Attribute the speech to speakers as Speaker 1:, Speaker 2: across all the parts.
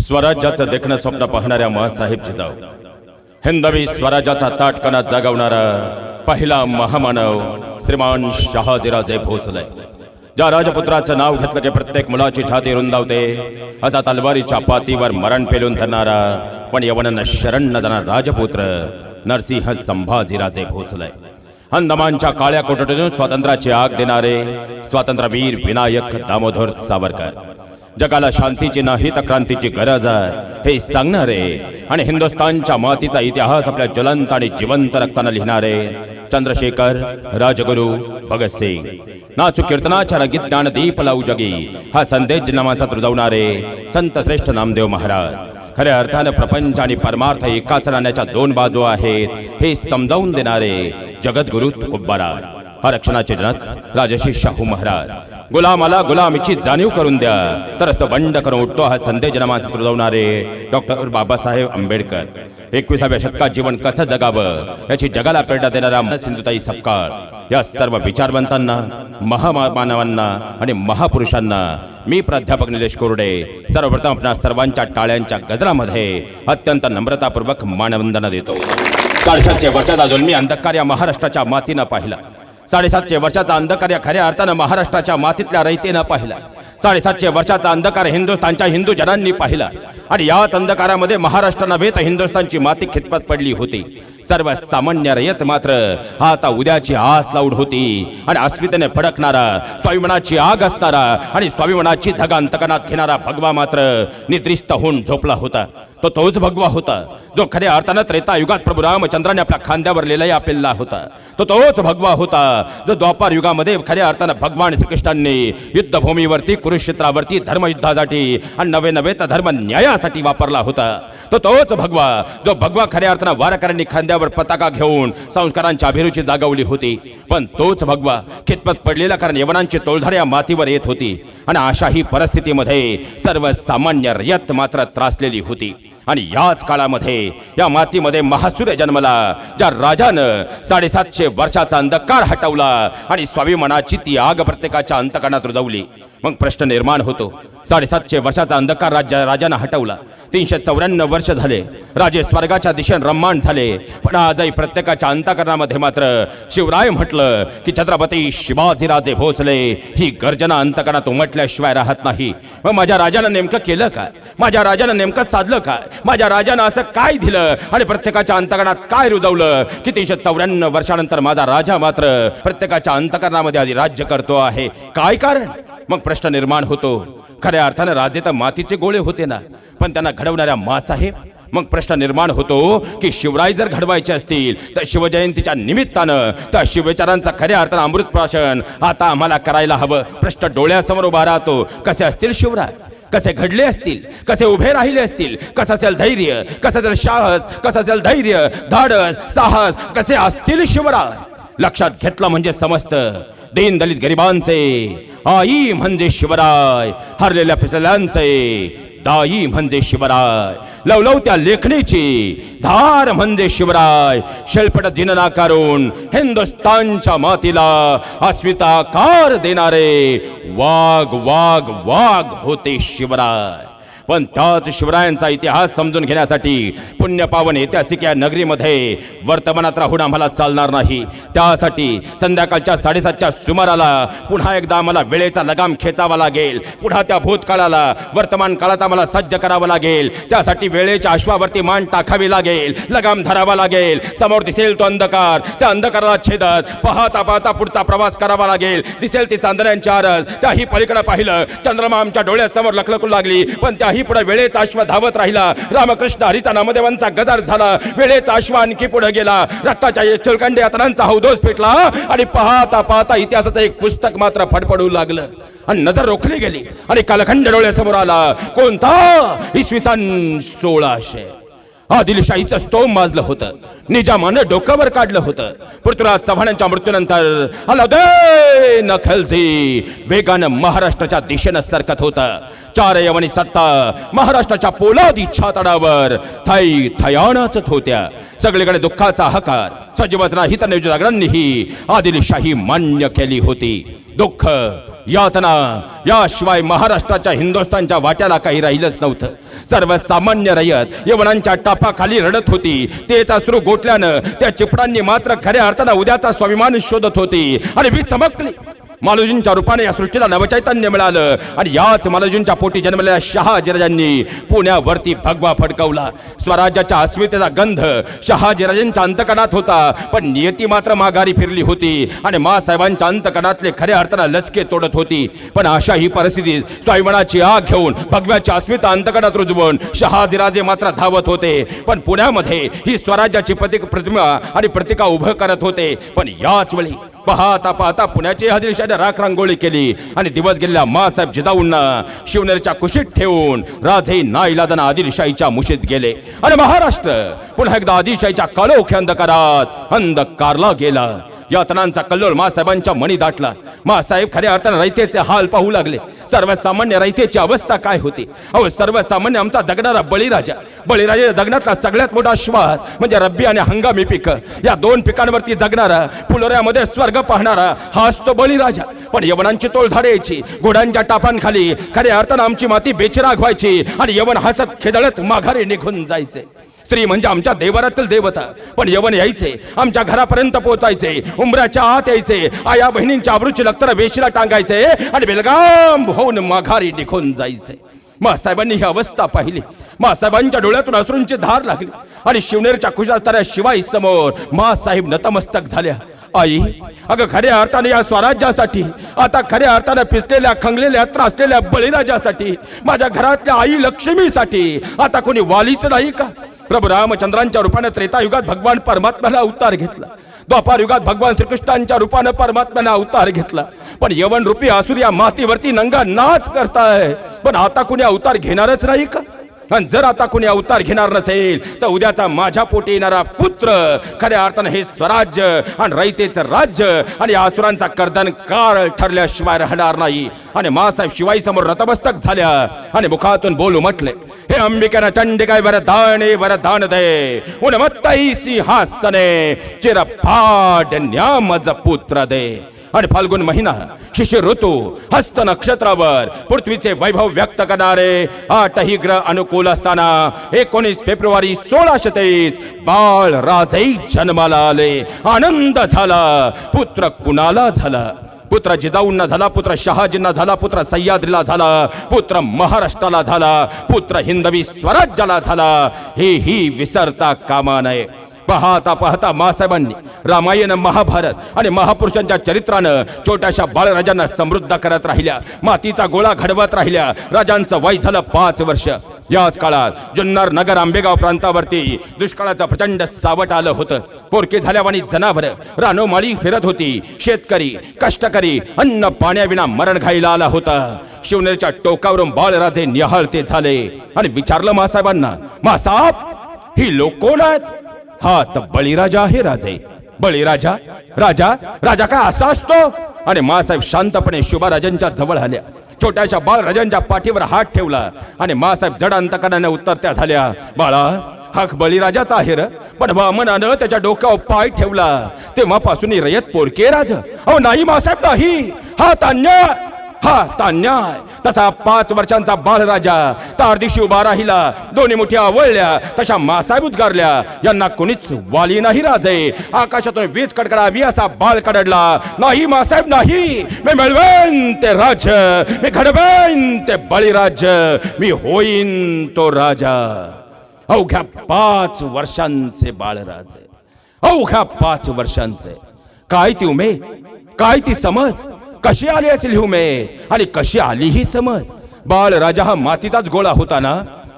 Speaker 1: स्वराज्याचं देखणं स्वप्न पाहणाऱ्या माँसाहेब जिजाऊ, हिंदवी स्वराज्याचा ताटकणा जागवणारा पहिला महामानव श्रीमान शहाजीराजे भोसले, ज्या राजपुत्राचं नाव घेतलं की प्रत्येक मुलाची छाती रुंदावते, असा तलवारीच्या पातीवर मरण पेलून धरणारा पण यवनांना शरण न जाणारा राजपुत्र नरसिंह संभाजीराजे भोसले, अंदमानच्या काळ्या कोठडीतून स्वातंत्र्याची आग देणारे स्वातंत्र्यवीर विनायक दामोदर सावरकर, जगाला शांतीची नाही तर क्रांतीची गरज आहे हे सांगणारे आणि हिंदुस्थानच्या मातीचा इतिहास आपल्या ज्वलंत आणि जिवंत रक्ताने लिहिणारे चंद्रशेखर राजगुरू भगतसिंग, नाचू कीर्तनाच्या रंगीत ज्ञानदीप लावू जगी हा संदेश जन्माचा रुजवणारे संत श्रेष्ठ नामदेव महाराज, खऱ्या अर्थानं प्रपंच आणि परमार्थ एकाच नाण्याच्या दोन बाजू आहेत हे समजावून देणारे जगद्गुरु तुकोबाराय, आरक्षणाचे जनक राजर्षी शाहू महाराज, गुलामाला गुलामीची जाणीव करून द्या तरच तो बंड करून उठतो हा संदेश जन्माचा रुजवणारे डॉक्टर बाबासाहेब आंबेडकर, 21व्या शतकात जीवन कसं जगावं याची जगाला प्रेरणा देणारा सिंधुताई सपकाळ, या सर्व विचारवंतांना, महामानवांना आणि महापुरुषांना मी प्राध्यापक निलेश कोरडे सर्वप्रथम आपल्या सर्वांच्या टाळ्यांच्या गजरामध्ये अत्यंत नम्रतापूर्वक मानवंदना देतो। 750 वर्षाचा जुलमी अंधकार या महाराष्ट्राच्या मातीनं पाहिला, 750 वर्षाचा अंधकार या खऱ्या अर्थानं महाराष्ट्राच्या मातीतल्या रयतेनं पाहिला, 750 वर्षाचा अंधकार हिंदुस्थानच्या हिंदू जनांनी पाहिला आणि याच अंधकारामध्ये महाराष्ट्र नव्हे तर हिंदुस्थानची माती खितपत पडली होती। सर्वसामान्य रयत मात्र हा आता उद्याची आस लावून होती आणि अस्मितेने फडकणारा, स्वाभिमानाची आग असणारा आणि स्वाभिमानाची धगा अंतकणात घेणारा भगवा मात्र निद्रिस्त होऊन झोपला होता। तो तोच भगवा होता जो खऱ्या अर्थानं त्रेतायुगात प्रभू रामचंद्राने आपल्या खांद्यावर लिहिला पेलला होता। तो तोच भगवा होता जो द्वापार युगामध्ये खऱ्या अर्थानं भगवान श्रीकृष्णांनी युद्धभूमीवरती कुरुक्षेत्रावरती धर्मयुद्धासाठी आणि नवे तर धर्म न्यायासाठी वापरला होता। तो तोच भगवा जो भगवा खऱ्या अर्थानं वारकऱ्यांनी खांद्यावर पताका घेऊन संस्कारांची अभिरुची जागवली होती, पण तोच भगवा खितपत पडलेला कारण यवनांची तोलधार या मातीवर येत होती आणि अशाही परिस्थितीमध्ये सर्वसामान्य रयत मात्र त्रासलेली होती। आणि याच काळामध्ये या मातीमध्ये महासूर्य जन्मला, ज्या राजानं 750 वर्षाचा अंधकार हटवला आणि स्वाभिमानाची ती आग प्रत्येकाच्या अंतकणात रुजवली। मग प्रश्न निर्माण होतो, 750 वर्षाचा अंधकार राजानं हटवला, 394 वर्ष झाले, राजे स्वर्गाच्या दिशेने रम्माण झाले, पण आजही प्रत्येकाच्या अंतकरणामध्ये मात्र शिवराय म्हटलं की छत्रपती शिवाजीराजे भोसले ही गर्जना अंतकरणात उमटल्याशिवाय राहत नाही। मग माझ्या राजानं नेमकं केलं काय, माझ्या राजानं नेमकं साधलं काय, माझ्या राजानं असं काय दिलं आणि प्रत्येकाच्या अंतकरणात काय रुजवलं की 394 वर्षानंतर माझा राजा मात्र प्रत्येकाच्या अंतकरणामध्ये आधी राज्य करतो आहे, काय कारण? मग प्रश्न निर्माण होतो, खऱ्या अर्थानं राजे तर मातीचे गोळे होते ना, पण त्यांना घडवणाऱ्या माँसाहेब। मग प्रश्न निर्माण होतो की शिवराय जर घडवायचे असतील तर शिवजयंतीच्या निमित्तानं त्या शिवविचारांचा खऱ्या अर्थानं अमृत प्राशन आता आम्हाला करायला हवं। प्रश्न डोळ्यासमोर उभा राहतो, कसे असतील शिवराय, कसे घडले असतील, कसे उभे राहिले असतील, कसं असेल धैर्य, कसं असेल साहस, कसं असेल धैर्य, धाडस, साहस, कसे असतील शिवराय? लक्षात घेतलं म्हणजे समजतं, दीन दलित गरिबांचे आई म्हणजे शिवराय, हरलेल्या पिसल्यांचे दाई म्हणजे शिवराय, लवलवत्या लेखणीची धार म्हणजे शिवराय, शेळपट दिन नाकारून हिंदुस्थानच्या मातीला अस्मिताकार देणारे वाघ वाघ वाघ होते शिवराय। पण त्याच शिवरायांचा इतिहास समजून घेण्यासाठी पुण्यपावन ऐतिहासिक या नगरीमध्ये वर्तमानात राहून आम्हाला चालणार नाही। त्यासाठी संध्याकाळच्या 7:30च्या सुमाराला पुन्हा एकदा आम्हाला वेळेचा लगाम खेचावा लागेल, पुन्हा त्या भूतकाळाला वर्तमान काळात आम्हाला सज्ज करावं लागेल। त्यासाठी वेळेच्या अश्वावरती मान टाकावी लागेल, लगाम धरावा लागेल। समोर दिसेल तो अंधकार, त्या अंधकाराला छेदत पाहता पाहता पुढचा प्रवास करावा लागेल। दिसेल ती चांदण्यांची आरस, त्याही पलीकडे पाहिलं, चंद्रमा आमच्या डोळ्यासमोर लखलखू लागली, पण त्याही पुढे वेळेचा अश्व धावत राहिला। रामकृष्ण हरीचा नामदेवांचा गदार झाला, वेळेचा अश्व आणखी पुढे गेला, रक्ताच्या चिळखंडे यातनांचा हौदोस पेटला आणि पाहता पाहता इतिहासाचं एक पुस्तक मात्र फडफडू लागलं आणि नजर रोखली गेली आणि कालखंड डोळ्यासमोर आला। कोणता? इसवी सन 1600। आदिलशाहीचं स्तोम माजलं होतं, निजामानं डोक्यावर काढलं होतं। पृथ्वीराज चव्हाणांच्या मृत्यूनंतर अलाउद्दीन खिलजी वेगानं महाराष्ट्राच्या दिशेनं सरकत होता। 4 यवनी सत्ता महाराष्ट्राच्या पोलादी छातडावर थै थयानाचत होत्या। सगळीकडे दुःखाचा हाकार, सजीवच नाही तर निजागरांनीही आदिलशाही मान्य केली होती। दुःख यातना याशिवाय महाराष्ट्राच्या हिंदुस्थानच्या वाट्याला काही राहिलंच नव्हतं. सर्वसामान्य रयत यवनांच्या टापाखाली रडत होती. तेच अश्रू गोठल्यानं त्या चिपटांनी मात्र खऱ्या अर्थानं उद्याचा स्वाभिमान शोधत होती. आणि वीज चमकली. मालोजींच्या रूपाने या सृष्टीला नवचैतन्य मिळालं आणि याच मालोजींच्या पोटी जन्मलेल्या शहाजीराजांनी पुण्यावरती भगवा फडकवला. स्वराज्याच्या अस्मितेचा गंध शहाजीराजांच्या अंतकणात होता, पण नियती मात्र माघारी फिरली होती आणि मासाहेबांच्या अंतकणातले खऱ्या अर्थानं लचके तोडत होती. पण अशा ही परिस्थितीत स्वाभिमानाची आग घेऊन भगव्याची अस्मिता अंतकणात रुजवून शहाजीराजे मात्र धावत होते. पण पुण्यामध्ये ही स्वराज्याची प्रतिमा आणि प्रतिका उभं करत होते. पण याच वेळी पाहता पाहता पुण्याची आदिलशाहीने राख रांगोळी केली आणि दिवस गेलेल्या मासाहेब जिजाऊंना शिवनेरीच्या कुशीत ठेवून राजे नाईलाजाने आदिलशाहीच्या मुशीत गेले आणि महाराष्ट्र पुन्हा एकदा आदिलशाहीच्या काळोख्या अंधकारात अंधकारला गेला. यातनांचा कल्लोळ मासाहेबांच्या मनी दाटला. मासाहेब खऱ्या अर्थाने रयतेचे हाल पाहू लागले. सर्वसामान्य रयतेची अवस्था काय होती? अहो, सर्वसामान्य आमचा जगणारा बळीराजा जगण्यातला सगळ्यात मोठा श्वास म्हणजे रब्बी आणि हंगामी पीक. या दोन पिकांवरती जगणारा, फुलोऱ्यामध्ये स्वर्ग पाहणारा हा असतो बळीराजा. पण यवनांची तोल धाडायची, घोड्यांच्या टापांखाली खऱ्या अर्थानं आमची माती बेचिराग व्हायची आणि यवन हसत खेदळत माघारी निघून जायचे. स्त्री म्हणजे आमच्या देवरातील देवता, पण यवन यायचे, आमच्या घरापर्यंत पोहोचायचे, उंबऱ्याच्या आत यायचे, आया बहिणींच्या आबरूची लक्तर वेशीला टांगायचे आणि बेलगाम होऊन माघारी निघून जायचे. मासाहेबांनी ही अवस्था पाहिली. मासाहेबांच्या डोळ्यातून अश्रूंची धार लागली आणि शिवनेरच्या कुशास्थाऱ्या शिवाई समोर मासाहेब नतमस्तक झाल्या. आई, अगं खऱ्या अर्थाने या स्वराज्यासाठी, आता खऱ्या अर्थाने पिसलेल्या खंगलेल्या त्रासलेल्या बळीराजासाठी, माझ्या घरातल्या आई लक्ष्मीसाठी आता कोणी वालीच नाही का? प्रभू रामचंद्रांच्या रूपाने त्रेतायुगात भगवान परमात्म्याला अवतार घेतला. द्वापार युगात भगवान श्रीकृष्णांच्या रूपाने परमात्म्याने अवतार घेतला. पण यवन रूपी असुर या मातीवरती नंगा नाच करताय. पण आता कोणी अवतार घेणारच नाही का? आणि जर आता कोणी अवतार घेणार नसेल तर उद्याचा माझ्या पोटी येणारा पुत्र खऱ्या अर्थानं हे स्वराज्य आणि रयतेचं राज्य आणि आसुरांचा कर्दन काळ ठरल्याशिवाय राहणार नाही. आणि मासाहेब शिवाई समोर रतमस्तक झाल्या आणि मुखातून बोलू म्हटले, हे अंबिकेनं चंडिकाय वरदान दे, उन्मत्ताई सिंहासने चिरपाड न्यामज पुत्र दे. आणि फाल्गुन महिना, शिशिर ऋतू, हस्त नक्षत्रावर पृथ्वीचे वैभव व्यक्त करणारे 8 ग्रह अनुकूल असताना 19 फेब्रुवारी 1623 बाळ राजे जन्माला आले. आनंद झाला. पुत्र कुणाला झाला? पुत्र जिजाऊंना झाला, पुत्र शहाजींना झाला, पुत्र सह्याद्रीला झाला, पुत्र महाराष्ट्राला झाला, पुत्र हिंदवी स्वराज्याला झाला. हेही विसरता कामा नये. पाहता पाहता मासाहेबांनी रामायण, महाभारत आणि महापुरुषांच्या चरित्रानं छोट्याशा बाळराजांना समृद्ध करत राहिल्या, मातीचा गोळा घडवत राहिल्या. राजांचं वय झालं 5 वर्ष. याच काळात जुन्नर, नगर, आंबेगाव प्रांतावरती दुष्काळाचं प्रचंड सावट आलं होतं. पोरके झाल्यावानी जनावरं रानोमाळी फिरत होती. शेतकरी, कष्टकरी अन्न पाण्याविना मरण घाईला आला होता. शिवनेरच्या टोकावरून बाळराजे निहाळते झाले आणि विचारलं मासाहेबांना, मासाहेब, ही लोक कोण आहेत? हा तर बळीराजा आहे. बळीराजा? राजा काय असा असतो? आणि मासाहेब शांतपणे शुभाराजांच्या जवळ आल्या. छोट्याशा बाळराजांच्या पाठीवर हात ठेवला आणि मासाहेब जड अंतकरणाने उत्तरत्या झाल्या, बाळा, हा बळीराजाचा आहे र. पण वामनानं त्याच्या डोक्यावर पाय ठेवला तेव्हापासून रयत पोरके राज. अहो नाही मासाहेब, नाही. हा तान्याय. तसा 5 वर्षांचा बाळराजा तारदिशी उभा राहिला. दोन्ही मुठ्या आवळल्या तशा मासाहेब उद्गारल्या, यांना कोणीच वाली नाही राजे. आकाशातून वीज कडकडावी असा बाळ कडडला. नाही मासाहेब, नाही. मी मिळवेन ते राज्य, मी घडवेन ते बळीराज्य, मी होईन तो राजा. अवघ्या 5 वर्षांचे बाळराजे, अवघ्या 5 वर्षांचे. काय ती उमेद, काय ती समज, कशी आली असेल ही उमेद आणि कशी आली ही समज. बाळराजा हा मातीचाच गोळा होता ना,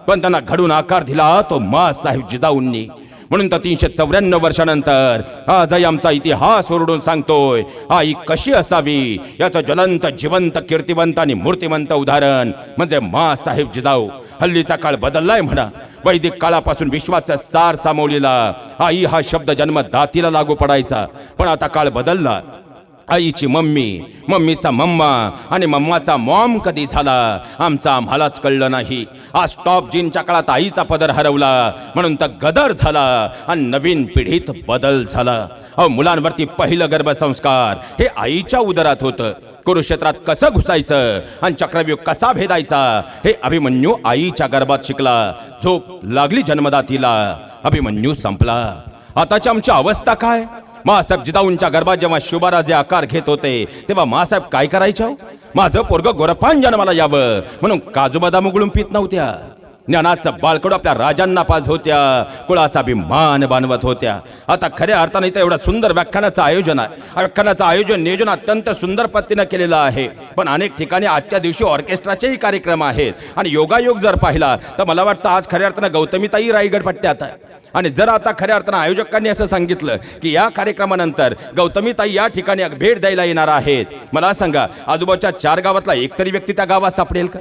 Speaker 1: पण त्यांना घडून आकार दिला तो मासाहेब जिजाऊंनी. म्हणून तर 394 वर्षानंतर आजही आमचा इतिहास ओरडून सांगतोय, आई कशी असावी याचं ज्वलंत, जिवंत, कीर्तिवंत आणि मूर्तिमंत उदाहरण म्हणजे मासाहेब जिजाऊ. हल्लीचा काळ बदललाय म्हणा. वैदिक काळापासून विश्वाचा सार सामावलेला आई हा शब्द जन्मदातीला लागू पडायचा. पण आता काळ बदलला. आईची मम्मी, मम्मीचा मम्मा आणि मम्माचा मॉम कधी झाला आमचा आम्हालाच कळलं नाही. आज टॉप जीनच्या काळात आईचा पदर हरवला म्हणून तर गदर झाला आणि नवीन पिढीत बदल झाला. मुलांवरती पहिलं गर्भसंस्कार हे आईच्या उदरात होतं. कुरुक्षेत्रात कसं घुसायचं आणि चक्रव्यूह कसा भेदायचा हे अभिमन्यू आईच्या गर्भात शिकला. झोप लागली जन्मदातीला, अभिमन्यू संपला. आताची आमची अवस्था काय? मासाहेब जिजाऊंच्या गर्भात जेव्हा शुभाराजे आकार घेत होते तेव्हा मासाहेब काय करायचं? माझं पोरग गोरपान जन्माला यावं म्हणून काजू बदाम उघडून पित नव्हत्या. ज्ञानाचं बाळकडू आपल्या राजांना पाज होत्या, कुळाचा अभिमान बांधवत होत्या. आता खऱ्या अर्थाने इथं एवढं सुंदर व्याख्यानाचं आयोजन आहे. व्याख्यानाचं आयोजन नियोजन अत्यंत सुंदर पद्धतीनं केलेलं आहे. पण अनेक ठिकाणी आजच्या दिवशी ऑर्केस्ट्राचेही कार्यक्रम आहेत. आणि योगायोग जर पाहिला तर मला वाटतं आज खऱ्या अर्थानं गौतमीताई रायगड पट्ट्यात आहे. आणि जर आता खऱ्या अर्थानं आयोजकांनी असं सांगितलं की या कार्यक्रमानंतर गौतमीताई या ठिकाणी भेट द्यायला येणार आहेत, मला सांगा आजूबाजूच्या 4 गावातला एकतरी व्यक्ती त्या गावात सापडेल का?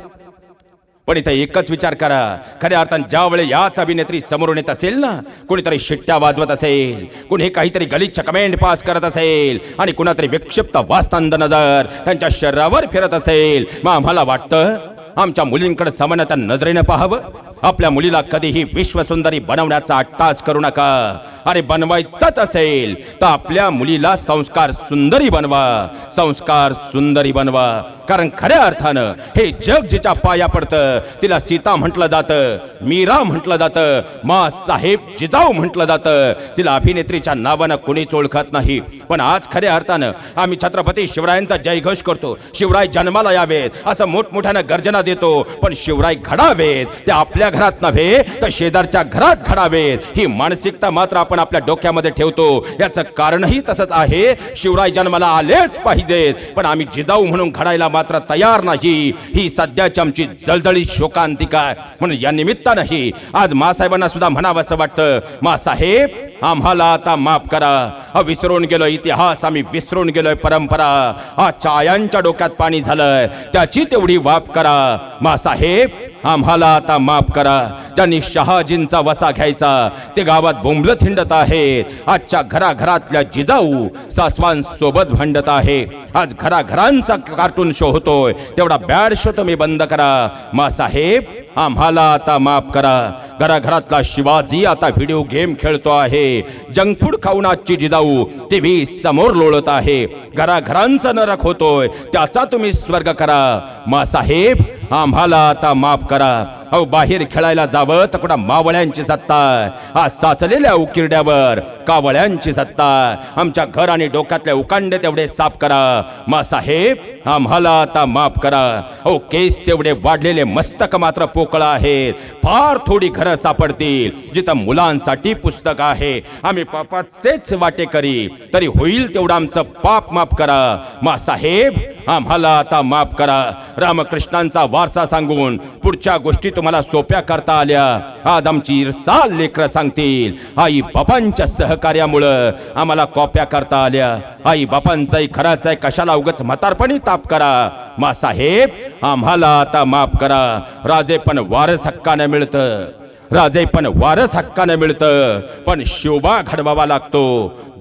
Speaker 1: पण इथं एकच विचार करा, खऱ्या अर्थानं ज्या वेळे याच अभिनेत्री समोरून येत असेल ना, कोणीतरी शिट्ट्या वाजवत असेल, कुणी काहीतरी गलिच्छ कमेंट पास करत असेल आणि कुणातरी विक्षिप्त वास्तंद नजर त्यांच्या शरीरावर फिरत असेल, मग आम्हाला वाटतं आमच्या मुलींकडे समानता नजरेनं पाहावं. आपल्या मुलीला कधीही विश्वसुंदरी बनवण्याचा अट्टास करू नका. अरे बनवायचंच असेल तर आपल्या मुलीला संस्कार सुंदरी बनवा, संस्कार सुंदरी बनवा. कारण खऱ्या अर्थानं हे जग जिच्या पाया पडतं तिला सीता म्हटलं जातं, मीरा म्हटलं जातं, मा साहेब जिजाऊ म्हटलं जातं. तिला अभिनेत्रीच्या नावानं कोणीच ओळखत नाही. पण आज खऱ्या अर्थानं आम्ही छत्रपती शिवरायांचा जयघोष करतो. शिवराय जन्माला यावेत असं मोठमोठ्यानं गर्जना देतो. पण शिवराय घडावेत ते आपल्या घरात नव्हे तर शेजारच्या घरात घडावेत, ही मानसिकता मात्र आपण आपल्या डोक्यामध्ये ठेवतो. याचं कारणही तसंच आहे. शिवराय जन्माला आलेच पाहिजेत, पण आम्ही जिजाऊ म्हणून घडायला मात्र तयार नाही. ही सध्याची आमची जळजळी शोकांतिका आहे. म्हणून या निमित्तानंही आज मासाहेबांना सुद्धा म्हणावं असं वाटतं, मासाहेब आम्हाला आता माफ करा. विसरून गेलोय इतिहास, आम्ही विसरून गेलोय परंपरा. छायांच्या डोक्यात पाणी झालंय, त्याची तेवढी वाफ करा. मासाहेब आम्हाला आता माफ करा. ज्यांनी शहाजींचा वसा घ्यायचा ते गावात बोंबलत हिंडत आहेत. आजच्या घराघरातल्या जिजाऊ सासवांसोबत भांडत आहे. आज घराघरांचा कार्टून शो होतोय, तेवढा बॅड शो तुम्ही बंद करा. मासाहेब आम्हाला आता माफ करा. घराघरातला शिवाजी आता व्हिडिओ गेम खेळतो आहे. जंक फूड खाऊन आजची जिजाऊ टीव्ही समोर लोळत आहे. घराघरांचा नरक होतोय, त्याचा तुम्ही स्वर्ग करा. मासाहेब आम्हाला आता माफ करा. अहो बाहेर खेळायला जावं तर कुठं मावळ्यांची सत्ता, आज साचलेल्या उकिरड्यावर कावळ्यांची सत्ता. आमच्या घर आणि डोक्यातले उकांडे तेवढे साफ करा. मासाहेब आम्हाला आता माफ करा. अहो केस तेवढे वाढलेले मस्तक मात्र पोकळ आहेत. फार थोडी घरं सापडतील जिथं मुलांसाठी पुस्तक आहे. आम्ही पापाचेच वाटेकरी, तरी होईल तेवढं आमचं पाप माफ करा. मासाहेब आम्हाला आता माफ करा. रामकृष्णांचा वारसा सांगून पुढच्या गोष्टी तुम्हाला सोप्या करता आल्या. आज आमची इरसाल लेकरं सांगतील, आई बापांच्या सहकार्यामुळं आम्हाला कॉप्या करता आल्या. आई बापांचाही खराच आहे, कशाला उगच म्हातारपणी ताप करा. मासाहेब आम्हाला आता माफ करा. राजे पण वारस हक्काने मिळतं, राजे पण वारस हक्काने मिळतं, पण शोभा घडवावा लागतो.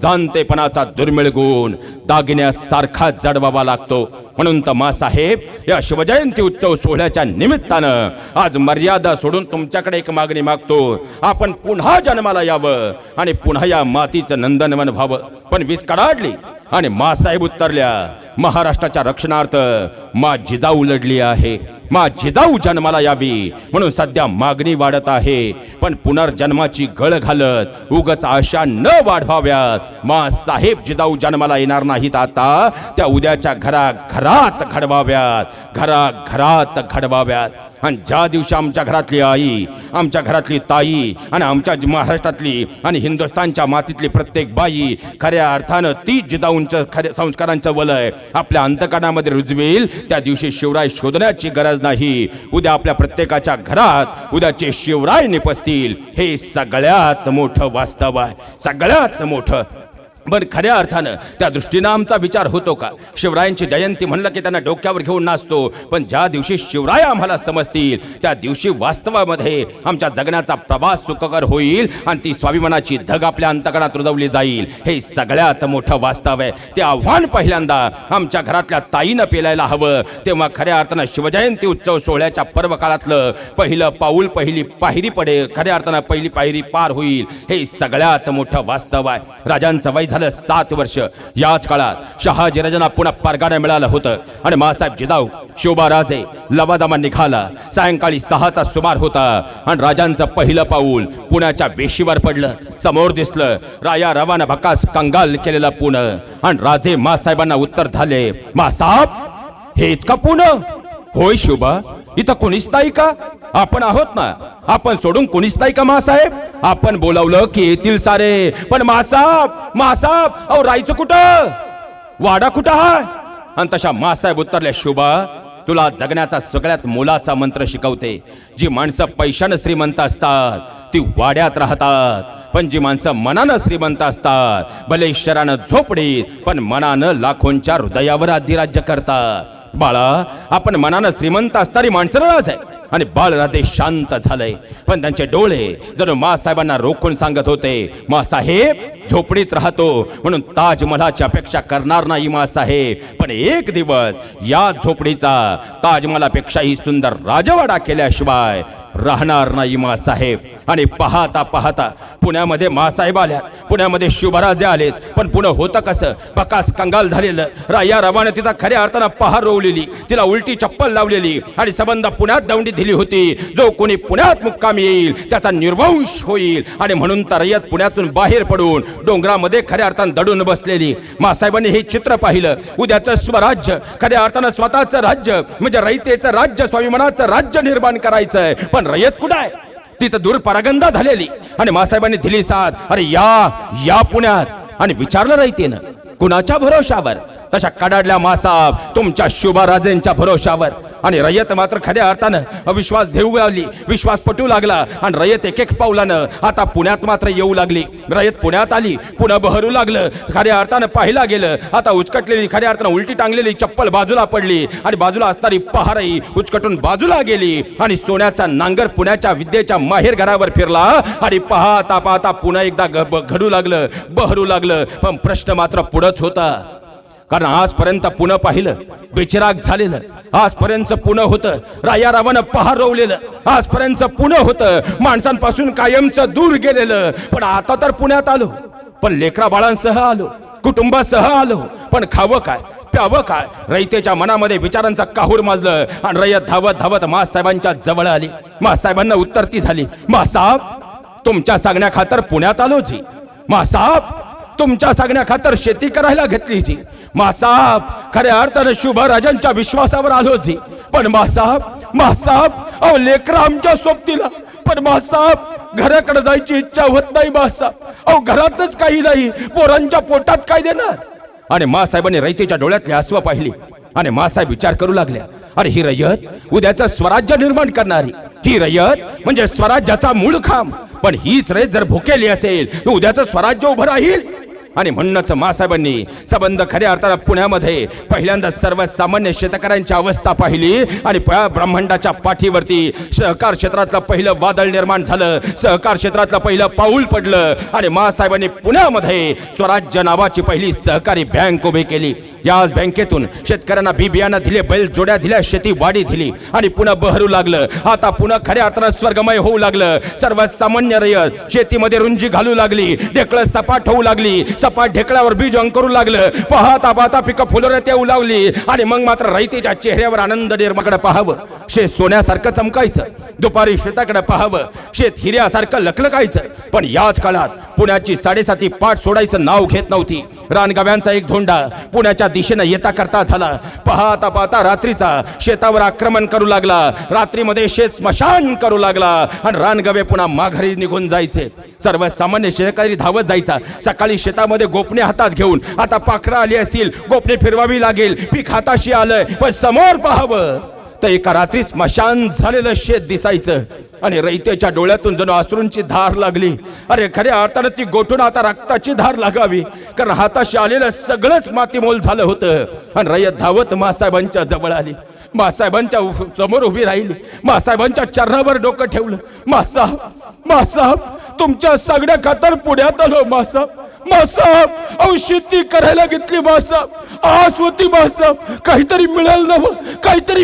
Speaker 1: जाणतेपणाचा दुर्मिळ गुण दागिन्यासारखा जडवावा लागतो. म्हणून तर मासाहेब या शिवजयंती उत्सव सोहळ्याच्या निमित्तानं आज मर्यादा सोडून तुमच्याकडे एक मागणी मागतो. आपण पुन्हा जन्माला यावं आणि पुन्हा या मातीचं नंदनवन व्हावं. पण वीज कडाडली आणि मासाहेब उतरल्या. महाराष्ट्राच्या रक्षणार्थ मा जिजाऊ लढली आहे. मा जिजाऊ जन्माला यावी म्हणून सध्या मागणी वाढत आहे. पण पुनर्जन्माची गळ घालत उगच आशा न वाढवाव्यात. मा साहेब जिजाऊ जन्माला येणार नाहीत आता, त्या उद्याच्या घरात घडवाव्यात, घरात घडवाव्यात. आणि ज्या दिवशी आमच्या घरातली आई, आमच्या घरातली ताई आणि आमच्या महाराष्ट्रातली आणि हिंदुस्थानच्या मातीतली प्रत्येक बाई खऱ्या अर्थानं ती जिजाऊंचं खऱ्या संस्कारांचं वलय आपल्या अंतकरणामध्ये रुजवेल, त्या दिवशी शिवराय शोधण्याची गरज नाही. उद्या आपल्या प्रत्येकाच्या घरात उद्याचे शिवराय निपसतील. हे सगळ्यात मोठं वास्तव आहे, सगळ्यात मोठं. पण खऱ्या अर्थानं त्या दृष्टीनं आमचा विचार होतो का? शिवरायांची जयंती म्हणलं की त्यांना डोक्यावर घेऊन नाचतो. पण ज्या दिवशी शिवराय आम्हाला समजतील त्या दिवशी वास्तवामध्ये आमच्या जगण्याचा प्रवास सुखकर होईल आणि ती स्वाभिमानाची धग आपल्या अंतकरणात रुजवली जाईल. हे सगळ्यात मोठं वास्तव आहे. ते आव्हान पहिल्यांदा आमच्या घरातल्या ताईनं पेलायला हवं. तेव्हा खऱ्या अर्थानं शिवजयंती उत्सव सोहळ्याच्या पर्व काळातलं पहिलं पाऊल, पहिली पायरी पडे, खऱ्या अर्थानं पहिली पायरी पार होईल. हे सगळ्यात मोठं वास्तव आहे. राजांचं वय झालं 7 वर्ष. याच काळात शहाजीराजांना पुन्हा परगाणं मिळालं होतं आणि मासाहेब जिजाऊ शोभाराजे लवादामा निघाला. सायंकाळी 6चा सुमार होता आणि राजांचं पहिलं पाऊल पुण्याच्या वेशीवर पडलं. समोर दिसलं राया रवाना भकास कंगाल केलेलं पुणे आणि राजे मासाहेबांना उत्तर झाले, मासाहेब हेच का पुणे? होय शोभा, इथं कोणीच नाही का? आपण आहोत ना, आपण सोडून कोणीच नाही का मासाहेब? आपण बोलावलं की येतील सारे, पण मासाहेब अहो राहायचं कुठं? वाडा कुठं आहे? आणि तशा मासाहेब उत्तरले, शोभा तुला जगण्याचा सगळ्यात मोलाचा मंत्र शिकवते. जी माणसं पैशानं श्रीमंत असतात ती वाड्यात राहतात, पण जी माणसं मनानं श्रीमंत असतात भले शरीरानं झोपडीत पण मनानं लाखोंच्या हृदयावर अधिराज्य करतात. बाळा, आपण मनानं श्रीमंत असणारी माणसं राज आहे. आणि बाळराजे शांत झाले, पण त्यांचे डोळे जणू मासाहेबांना रोखून सांगत होते, मासाहेब झोपडीत राहतो म्हणून ताजमहालाची अपेक्षा करणार नाही मासाहेब, पण एक दिवस या झोपडीचा ताजमहालापेक्षाही सुंदर राजवाडा केल्याशिवाय राहणार नाही मासाहेब. आणि पाहता पाहता पुण्यामध्ये मासाहेब आल्या, पुण्यामध्ये शुभराजे आलेत, पण पुणे होतं कसं? बकास कंगाल झालेलं. राया रवाने तिथं खऱ्या अर्थानं पहार रोवलेली, तिला उलटी चप्पल लावलेली आणि सबंध पुण्यात दौंडी दिली होती. जो कोणी पुण्यात मुक्कामी येईल त्याचा निर्वंश होईल. आणि म्हणून तर रयत पुण्यातून बाहेर पडून डोंगरामध्ये खऱ्या अर्थानं दडून बसलेली. मासाहेबांनी हे चित्र पाहिलं. उद्याचं स्वराज्य, खऱ्या अर्थानं स्वतःचं राज्य म्हणजे रयतेचं राज्य, स्वाभिमानाचं राज्य निर्माण करायचंय, पण रयत कुठं आहे? तिथं दूर परागंदा झालेली. आणि मासाहेबांनी दिली साथ, अरे या पुण्यात. आणि विचारलं रयतेनं, कुणाच्या भरोशावर? तशा कडाडल्या मासाहेब तुमच्या शुभराजेंच्या भरोशावर. आणि रयत मात्र खऱ्या अर्थानं अविश्वास देऊ लागली, विश्वास पटू लागला. आणि रयत एक एक पावलानं आता पुण्यात मात्र येऊ लागली. रयत पुण्यात आली, पुन्हा बहरू लागलं. खऱ्या अर्थानं पाहिला गेलं, आता उचकटलेली खऱ्या अर्थानं उलटी टांगलेली चप्पल बाजूला पडली आणि बाजूला असणारी पहारही उचकटून बाजूला गेली. आणि सोन्याचा नांगर पुण्याच्या विद्येच्या माहेर घरावर फिरला. आणि पाहता पाहता पुन्हा एकदा घडू लागलं, बहरू लागलं. पण प्रश्न मात्र पुढंच होता, कारण आजपर्यंत पुणे पाहिलं बेचिराग झालेलं, आजपर्यंत पुणे होतं राया रावानं पहार रोवलेलं, आजपर्यंत पुणे होतं माणसांपासून कायमचं दूर गेलेलं. पण आता तर पुण्यात आलो, पण लेकरा बाळांसह आलो, कुटुंबासह आलो, पण खावं काय प्यावं काय? रयतेच्या मनामध्ये विचारांचा काहूर माजलं. आणि रयत धावत धावत मासाहेबांच्या जवळ आली. मासाहेबांना उत्तर ती झाली, मासाहेब तुमच्या सांगण्या खातर पुण्यात आलो जी. मासाहेब तुमच्या सांगण्या खातर शेती करायला घेतली जी. मासाहेब खऱ्या अर्थानं शुभराजांच्या विश्वासावर आलो जी. पण मासाहेब अहो लेकरं आमच्या सोबतीला, पण मासाहेब घराकडे जायची इच्छा होत नाही मासाहेब. अहो घरातच काही नाही, पोरांच्या पोटात काय देणार? आणि मासाहेबांनी रयतेच्या डोळ्यातली आसवा पाहिली. आणि मासाहेब विचार करू लागल्या, अरे ही रयत उद्याचं स्वराज्य निर्माण करणारी, ही रयत म्हणजे स्वराज्याचा मूळ खांब. पण हीच रयत जर भुकेली असेल तर उद्याचं स्वराज्य उभं राहील. आणि म्हणूनच मासाहेबांनी संबंध खऱ्या अर्थानं पुण्यामध्ये पहिल्यांदा सर्वसामान्य शेतकऱ्यांची अवस्था पाहिली. आणि ब्रह्मांडाच्या पाठीवरती सहकार क्षेत्रातलं पहिलं वादळ निर्माण झालं, सहकार क्षेत्रातलं पहिलं पाऊल पडलं. आणि मासाहेबांनी पुण्यामध्ये स्वराज्य नावाची पहिली सहकारी बँक उभी केली. याच बँकेतून शेतकऱ्यांना बी बियाणं दिले, बैल जोड्या दिल्या, शेती वाढी दिली. आणि पुन्हा बहरू लागलं. आता पुन्हा खऱ्या अर्थानं स्वर्गमय होऊ लागलं. सर्वसामान्य रयत शेतीमध्ये रुंजी घालू लागली, ढेकळं सपाट होऊ लागली, सपाट ढेकळावर बीज अंकुरू लागलं. पाहता पाहता पिकं फुलोऱ्यात येऊ लागली. आणि मग मात्र रयतेच्या चेहऱ्यावर आनंद निर्माकडे पाहावं, शेत सोन्यासारखं चमकायचं. दुपारी शेताकडे पाहावं, शेत हिऱ्यासारखं लखलखायचं. पण याच काळात पुण्याची 7.5 पाठ सोडायचं नाव घेत नव्हती. रानगाव्यांचा एक धोंडा पुण्याच्या दिशेनं येता करता झाला. पाहता पाहता रात्रीचा शेतावर आक्रमण करू लागला. रात्रीमध्ये शेत स्मशान करू लागला. आणि रानगवे पुन्हा माघारी निघून जायचे. सर्वसामान्य शेतकरी धावत जायचा. सकाळी शेतामध्ये गोपणे हातात घेऊन, आता पाखरं आली असतील, गोपणे फिरवावी लागेल, पीक हाताशी आलंय, पण समोर पाहावं तर एका रात्री स्मशान झालेलं शेत दिसायचं. आणि रयतेच्या डोळ्यातून जणू अश्रूंची धार लागली. अरे खऱ्या अर्थानं ती गोठून आता रक्ताची धार लागावी, कारण हाताशी आलेलं सगळंच मातीमोल झालं होतं. आणि रयत धावत मासाहेबांच्या जवळ आली, मासाहेबांच्या समोर उभी राहिली, मासाहेबांच्या चरणावर डोकं ठेवलं. मासाहेब तुमच्या सगळ्या खातर पुण्यात आलो मासाहेब अहो शेती करायला घेतली मासाहेब, आस होती मासाहेब, काहीतरी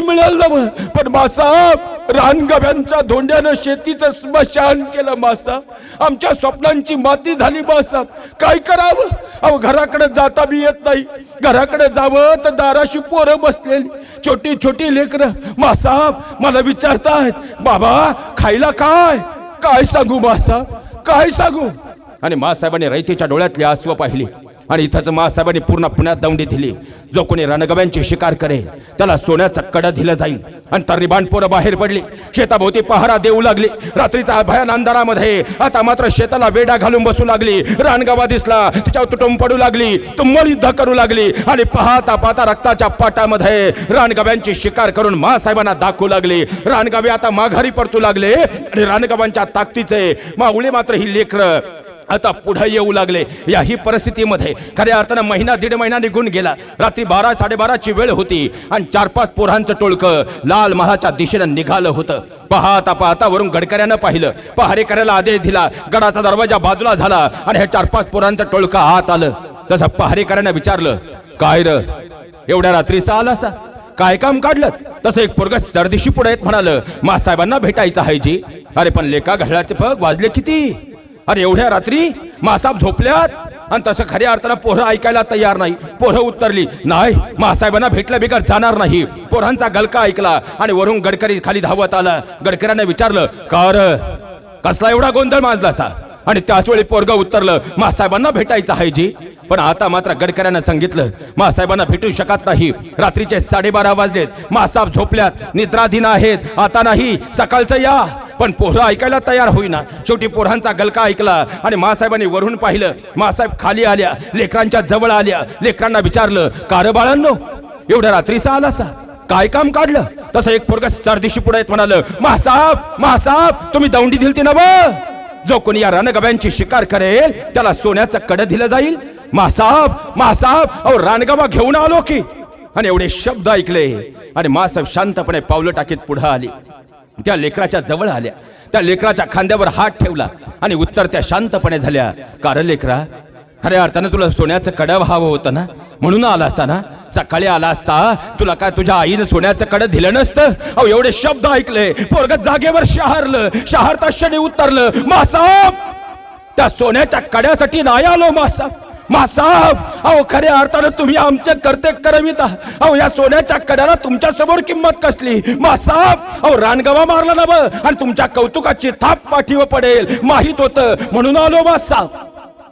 Speaker 1: मिळालं नवं. पण मासाहेब
Speaker 2: रानगव्यांच्या धोंड्यानं शेतीचं स्मशान केलं मासाहेब. आमच्या स्वप्नांची माती झाली मासाहेब. काय करावं? अहो घराकडे जाता बी येत नाही. घराकडे जावं तर दाराशी पोरं बसलेली, छोटी छोटी लेकरं. मासाहेब मला विचारतायत, बाबा खायला काय? काय सांगू मासाहेब, काय सांगू? आणि मासाहेबांनी रयतेच्या डोळ्यातली आसवं पाहिली आणि इथंच मासाहेबांनी पूर्ण पुण्यात दौंडी दिली. जो कोणी रणगव्यांची शिकार करेल त्याला सोन्याचं कडं दिलं जाईल. आणि तर्रीबाण पोरं बाहेर पडली, शेताभोवती पहारा देऊ लागली. रात्रीचा भयान अंधारामध्ये आता मात्र शेताला वेडा घालून बसू लागली. रानगवा दिसला, तिच्यावर तुटून पडू लागली, तुंबळ युद्ध करू लागली. आणि पाहता पाहता रक्ताच्या पाटामध्ये रानगव्यांची शिकार करून मासाहेबांना दाखवू लागली. रानगवे आता माघारी परतू लागले आणि रानगव्यांच्या ताकदीचे माऊली मात्र ही लेकरं आता पुढे येऊ लागले. याही परिस्थितीमध्ये खऱ्या अर्थानं महिना दीड महिना निघून गेला. रात्री 12-12:30ची वेळ होती आणि 4-5 पोरांचं टोळकं लाल महालाच्या दिशेनं निघालं होतं. पाहता पाहता वरून गडकऱ्यानं पाहिलं, पहारेकऱ्याला आदेश दिला, गडाचा दरवाजा बाजूला झाला आणि हे 4-5 पोरांचं टोळकं आत आलं. तसं पहारेकऱ्यानं विचारलं, काय र एवढ्या रात्रीचा आलासा, काय काम काढलं? तसं एक पोरग सरदिशी पुढे येत म्हणालं, मासाहेबांना भेटायचं आहे जी. अरे पण लेका घड्याळाचे पग वाजले किती? अरे एवढ्या रात्री मासाहेब झोपल्यात? आणि तसं खऱ्या अर्थानं पोरं ऐकायला तयार नाही. पोरं उत्तरली, नाही मासाहेबांना भेटलं बिगर जाणार नाही. पोरांचा गलका ऐकला आणि वरून गडकरी खाली धावत आला. गडकऱ्याने विचारलं, कार कसला एवढा गोंधळ माजलासा? आणि त्याच वेळी पोरग उत्तरलं, मासाहेबांना भेटायचं आहे जी. पण आता मात्र गडकऱ्यानं सांगितलं, मासाहेबांना भेटू शकत नाही. रात्रीचे 12:30 वाजलेत, मासाहेब झोपल्यात, निद्राधीन आहेत, आता नाही, सकाळचं या. पण पोरं ऐकायला तयार होईना. शेवटी पोरांचा गलका ऐकला आणि मासाहेबांनी वरून पाहिलं. मासाहेब खाली आल्या, लेकरांच्या जवळ आल्या. लेकरांना विचारलं, कार बाळांनो एवढ्या रात्रीचा आलासा, काय काम काढलं? तसं एक पोरग सरदिशी पुढे येत म्हणालं, मासाहेब मासाहेब तुम्ही दौंडी दिलती ना व? जो कोणी या रणगव्यांची शिकार करेल त्याला सोन्याचं कडं दिलं जाईल. मासाहेब मासाहेब अहो रानगवा घेऊन आलो की. आणि एवढे शब्द ऐकले आणि मासाहेब शांतपणे पावलं टाकीत पुढे आली. त्या लेकराच्या जवळ आल्या, त्या लेकराच्या खांद्यावर हात ठेवला आणि उत्तर त्या शांतपणे झाल्या, कारण लेकरा खऱ्या अर्थानं तुला सोन्याचं कडं व्हावं होतं ना, म्हणून आला असा ना. सकाळी आला असता तुला काय तुझ्या आईनं सोन्याचं कडं दिलं नसतं? अहो एवढे शब्द ऐकले, पोरग जागेवर शहारलं. शहारता क्षणी उत्तरलं, मासाहेब त्या सोन्याच्या कड्यासाठी नाही आलो मासाहेब. मासाहेब अहो खऱ्या अर्थानं तुम्ही आमचे करते करविता. अहो या सोन्याच्या कड्याला तुमच्या समोर किंमत कसली मासाहेब? अहो रानगवा मारला ना ब आणि तुमच्या कौतुकाची थाप पाठीवर पडेल माहित होतं, म्हणून आलो मासाहेब.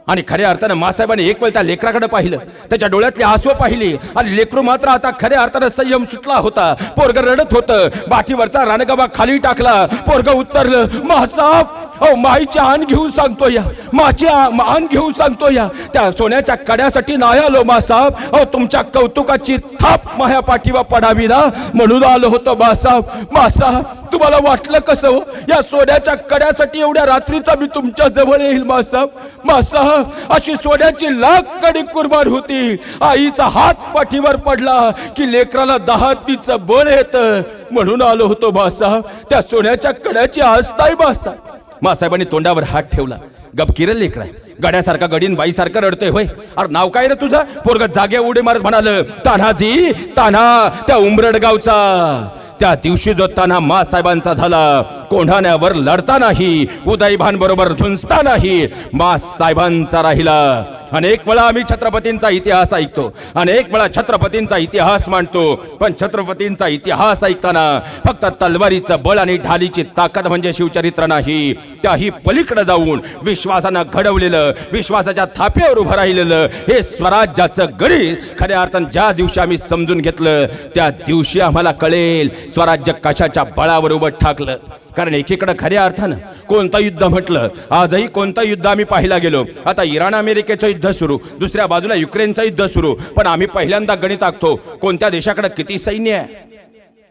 Speaker 2: आणि खऱ्या अर्थानं मासाहेबांनी एक वेळ त्या लेकराकडे पाहिलं, त्याच्या डोळ्यातली आसू पाहिली आणि लेकरू मात्र आता खऱ्या अर्थानं संयम सुटला होता. पोरग रडत होतं, बाठीवरचा रानगवा खाली टाकला. पोरग उत्तरलं, मासाहेब अहो माईची आण घेऊन सांगतो या, माची आण घेऊन सांगतो या, त्या सोन्याच्या कड्यासाठी नाही आलो मासाहेब. अहो तुमच्या कौतुकाची थाप माझ्या पाठीवर पडावी ना, म्हणून आलो होतो मासाहेब. मासाहेब तुम्हाला वाटलं कसं हो, या सोन्याच्या कड्यासाठी एवढ्या रात्रीचा मी तुमच्या जवळ येईल मासाहेब? मासाहेब अशी सोन्याची लाख कडी कुर्बान होती. आईचा हात पाठीवर पडला की लेकराला 10 तीचं बळ येतं, म्हणून आलो होतो मासाहेब. त्या सोन्याच्या कड्याची आस्ताय मासाहेब. मासाहेबांनी तोंडावर हात ठेवला. गपकिरल लेकरा, गड्यासारखा गडीन बाईसारखं रडतोय होय? अरे नाव काय रे तुझं? पोरग जागे उडी मारत म्हणाल, तान्हाजी तान्हा त्या उंबरड गावचा. त्या दिवशी जो तान्हा मासाहेबांचा झाला, कोंढाण्यावर लढता नाही, उदयभान बरोबर झुंजता नाही, मासाहेबांचा राहिला. अनेक वेळा आम्ही छत्रपतींचा इतिहास ऐकतो, अनेक वेळा छत्रपतींचा इतिहास मांडतो, पण छत्रपतींचा इतिहास ऐकताना फक्त तलवारीचं बळ आणि ढालीची ताकद म्हणजे शिवचरित्र नाही, त्याही पलीकडे जाऊन विश्वासानं घडवलेलं, विश्वासाच्या थाप्यावर उभं राहिलेलं हे स्वराज्याचं गणित खऱ्या अर्थानं ज्या दिवशी आम्ही समजून घेतलं, त्या दिवशी आम्हाला कळेल स्वराज्य कशाच्या बळावर उभं ठाकलं. कारण एकीकडे खऱ्या अर्थानं कोणतं युद्ध म्हटलं, आजही कोणतं युद्ध आम्ही पाहायला गेलो. आता इराण अमेरिकेचं युद्ध सुरू, दुसऱ्या बाजूला युक्रेनचं युद्ध सुरू. पण आम्ही पहिल्यांदा गणित आखतो, कोणत्या देशाकडे किती सैन्य आहे,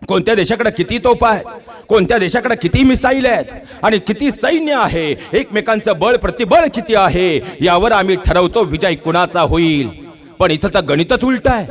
Speaker 2: कोणत्या देशाकडे किती तोफा आहे, कोणत्या देशाकडे किती मिसाईल आहेत आणि किती सैन्य आहे, एकमेकांचं बळ प्रतिबळ किती आहे, यावर आम्ही ठरवतो विजय कुणाचा होईल. पण इथं तर गणितच उलट आहे.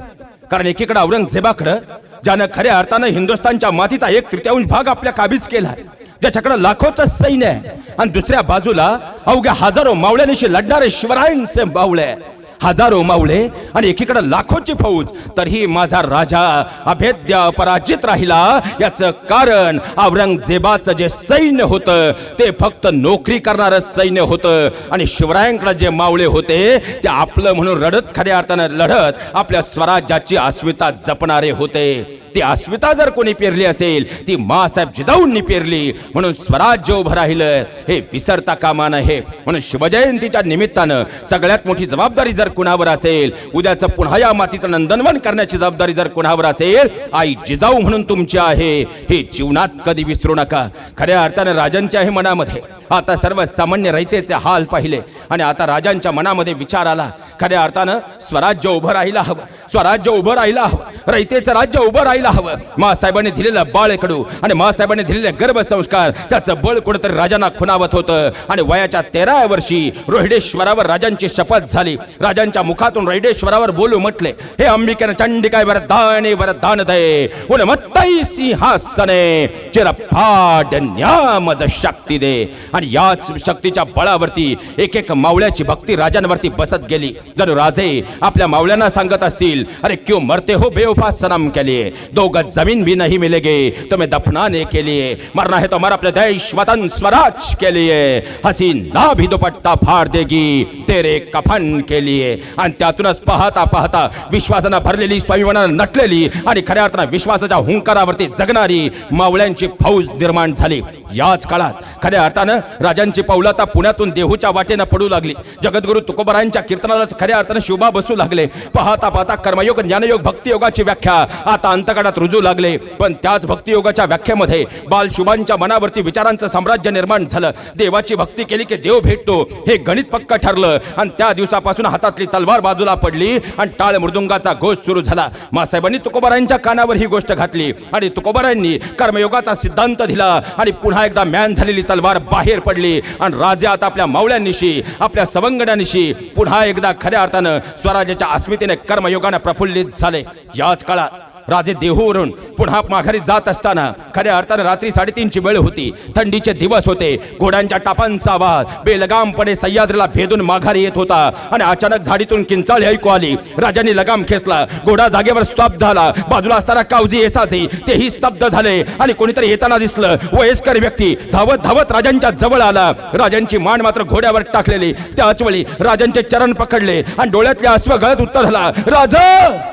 Speaker 2: कारण एकीकडे औरंगजेबाकडं, ज्यानं खऱ्या अर्थानं हिंदुस्थानच्या मातीचा 1/3 भाग आपल्या काबीज केला, ज्याच्याकडे लाखोचं सैन्य आहे, आणि दुसऱ्या बाजूला अवघ्या हजारो मावळ्यांशी लढणारे शिवरायांचे बावळे, हजारो मावळे आणि एकीकडे लाखोची फौज, तरीही माझा राजा अभेद्य पराजित राहिला. याचं कारण औरंगजेबाचं जे सैन्य होतं ते फक्त नोकरी करणारं सैन्य होतं आणि शिवरायांकडे जे मावळे होते ते आपलं म्हणून रडत, खऱ्या अर्थानं लढत आपल्या स्वराज्याची अस्मिता जपणारे होते. ती अस्मिता जर कोणी पेरली असेल ती माँसाहेब जिजाऊंनी पेरली, म्हणून स्वराज्य उभं राहिलं हे विसरता कामा नये. म्हणून शिवजयंतीच्या निमित्तानं सगळ्यात मोठी जबाबदारी जर कुणावर असेल, उद्याचं पुन्हा या मातीचं नंदनवन करण्याची जबाबदारी जर कुणावर असेल, आई जिजाऊ म्हणून तुमची आहे हे जीवनात कधी विसरू नका. खऱ्या अर्थानं राजांच्याही मनामध्ये आता सर्वसामान्य रयतेचे हाल पाहिले आणि आता राजांच्या मनामध्ये विचार आला, खऱ्या अर्थानं स्वराज्य उभं राहायला हवं, स्वराज्य उभं राहायला हवं, रयतेचं राज्य उभं राहायला हवं. माँसाहेबांनी दिलेलं बाळकडू आणि माँसाहेबांनी दिलेले गर्भसंस्कार त्याचं बळ कुठेतरी राजांना खुणावत होतं. आणि वयाच्या 13व्या वर्षी रोहिडेश्वरावर राजांची शपथ झाली. राजांच्या मुखातून रोहिडेश्वरावर बोलू म्हटले, हे अंबिकेनं चंडिकाय वरदाने वरदान दे, उन्मत्तै सिंहासने चिरपाड न्यामद शक्ती दे. आणि याच शक्तीच्या बळावरती एक एक मावळ्याची भक्ती राजांवरती बसत गेली. जणू राजे आपल्या मावळ्यांना सांगत असतील, अरे क्यों मरते हो बेवफा सनम के लिए, 2 गज जमीन भी नहीं मिलेगी तुम्हें दफनाने के लिए, मरना है तो मर अपने देश वतन स्वराज के लिए, हसीना भी दुपट्टा फाड़ देगी तेरे कफन के लिए. आणि त्यातूनच पाहता पाहता विश्वासानं भरलेली, स्वाभिमानानं नटलेली आणि खऱ्या अर्थानं विश्वासाच्या हुंकारावरती जगणारी मावळ्यांची फौज निर्माण झाली. याच काळात खऱ्या अर्थानं राजांची पाऊलं आता पुण्यातून देहूच्या वाटेनं पडू लागली. जगद्गुरु तुकोबारायांच्या कीर्तनाला खऱ्या अर्थानं शोभा बसू लागले. पाहता पाहता कर्मयोग, ज्ञानयोग, भक्तियोगाची व्याख्या आता अंतकाळात रुजू लागले. पण त्याच भक्तियोगाच्या व्याख्येमध्ये बालशुभांच्या मनावरती विचारांचं साम्राज्य निर्माण झालं. देवाची भक्ती केली की देव भेटतो हे गणित पक्क ठरलं आणि त्या दिवसापासून हातातली तलवार बाजूला पडली आणि टाळ मृदुंगाचा घोष सुरू झाला. माँसाहेबांनी तुकोबारायांच्या कानावर ही गोष्ट घातली आणि तुकोबारायांनी कर्मयोगाचा सिद्धांत दिला आणि पुन्हा एकदा म्यान झालेली तलवार बाहेर पडली आणि राजे आता आपल्या मावळ्यांनिशी, आपल्या सवंगड्यांनिशी पुन्हा एकदा खऱ्या अर्थानं स्वराज्याच्या अस्मितेने कर्मयोगाने प्रफुल्लित झाले. याच काळात राजे देहूवरून पुन्हा माघारी जात असताना खऱ्या अर्थानं रात्री 3:30ची वेळ होती. थंडीचे दिवस होते. घोड्यांच्या टापांचा आवाज बेलगामपणे सह्याद्रीला भेदून माघारी येत होता आणि अचानक झाडीतून किंचाळी ऐकू आली. राजांनी लगाम खेचला. घोडा जागेवर स्तब्ध झाला. बाजूला असताना कावजी येसाचे तेही स्तब्ध झाले आणि कोणीतरी येताना दिसलं. वयस्कर व्यक्ती धावत धावत राजांच्या जवळ आला. राजांची मान मात्र घोड्यावर टाकलेली. त्याच वेळी राजांचे चरण पकडले आणि डोळ्यातले अश्व गळत उत्तर झाला, राजा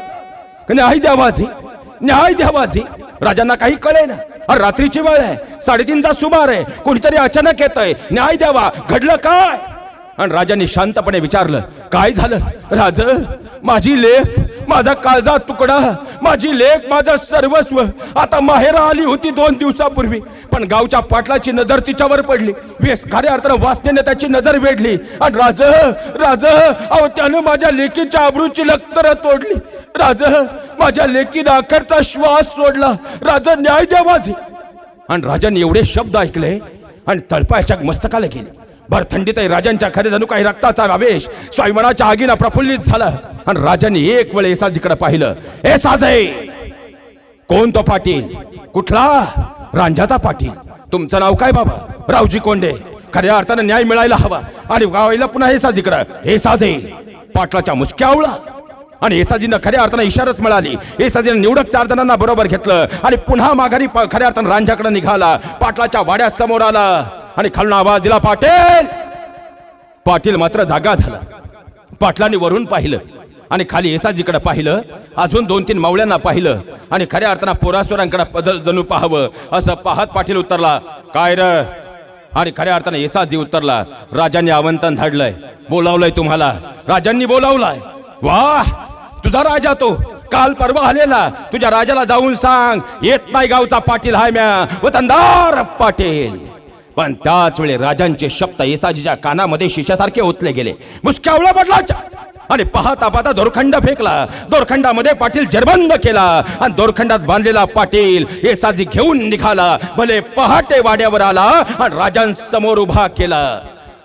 Speaker 2: न्याय द्यावाजी, न्याय द्यावाजी. राजांना काही कळे ना. अरे रात्रीची वेळ आहे, 3:30चा सुमार आहे, कोणीतरी अचानक येतंय, न्याय द्यावा, घडलं काय? आणि राजांनी शांतपणे विचारलं, काय झालं राज? माझी लेक, माझा काळजा तुकडा, माझी लेक, माझं सर्वस्व आता माहेरा आली होती 2 दिवसापूर्वी, पण गावच्या पाटलाची नजर तिच्यावर पडली. खऱ्या अर्थानं वासनेने त्याची नजर वेढली आणि राज, राज, अहो त्यानं माझ्या लेकीच्या आबरूची लक्तर तोडली. राज, माझ्या लेकीनं अखेरचा श्वास सोडला. राजा न्याय द्या माझे. आणि राजांनी एवढे शब्द ऐकले आणि तळपायाच्या मस्तकाला गेले. भर थंडीतही राजांच्या खरे जणू काही रक्ताचा आवेश स्वाभिमानाच्या आगीनं प्रफुल्लित झाला. आणि राजांनी एक वेळ येसाजीकडे पाहिलं. ए साजे, कोण तो पाटील? कुठला? रांझाचा पाटील. तुमचं नाव काय बाबा? रावजी कोंडे. खऱ्या अर्थानं न्याय मिळायला हवा. आणि गावाला पुन्हा येसाजीकडे, हे साजे. पाटलाच्या मुसक्या आवळा आणि येसाजींना खऱ्या अर्थानं इशाराच मिळाली. येसाजीनं निवडक 4 जणांना बरोबर घेतलं आणि पुन्हा माघारी खऱ्या अर्थानं रांझाकडे निघाला. पाटलाच्या वाड्यात समोर आला आणि खालून आवाज दिला, पाटील. पाटील मात्र जागा झाला. पाटलांनी वरून पाहिलं आणि खाली येसाजीकडे पाहिलं. अजून 2-3 मावळ्यांना पाहिलं आणि खऱ्या अर्थानं पोरासोरांकडे जणू पाहावं असं पाहत पाटील उतरला, काय र? आणि खऱ्या अर्थानं येसाजी उतरला. राजांनी आमंत्रण धाडलंय, बोलावलंय तुम्हाला. राजांनी बोलावलाय. वाह, तुझा राजा तो काल परवा आलेला. तुझ्या राजाला जाऊन सांग, येत नाही गावचा पाटील हाय म्या, वतनदार पाटील. पण त्याच वेळी राजांचे शब्द येसाजीच्या कानामध्ये शिशासारखे ओतले गेले. मुसक्यावळा बदलाच्या आणि पाहता पाहता दोरखंड फेकला. दोरखंडामध्ये पाटील जरबंद केला आणि दोरखंडात बांधलेला पाटील येसाजी घेऊन निघाला. भले पहाटे वाड्यावर आला आणि राजांसमोर उभा केला.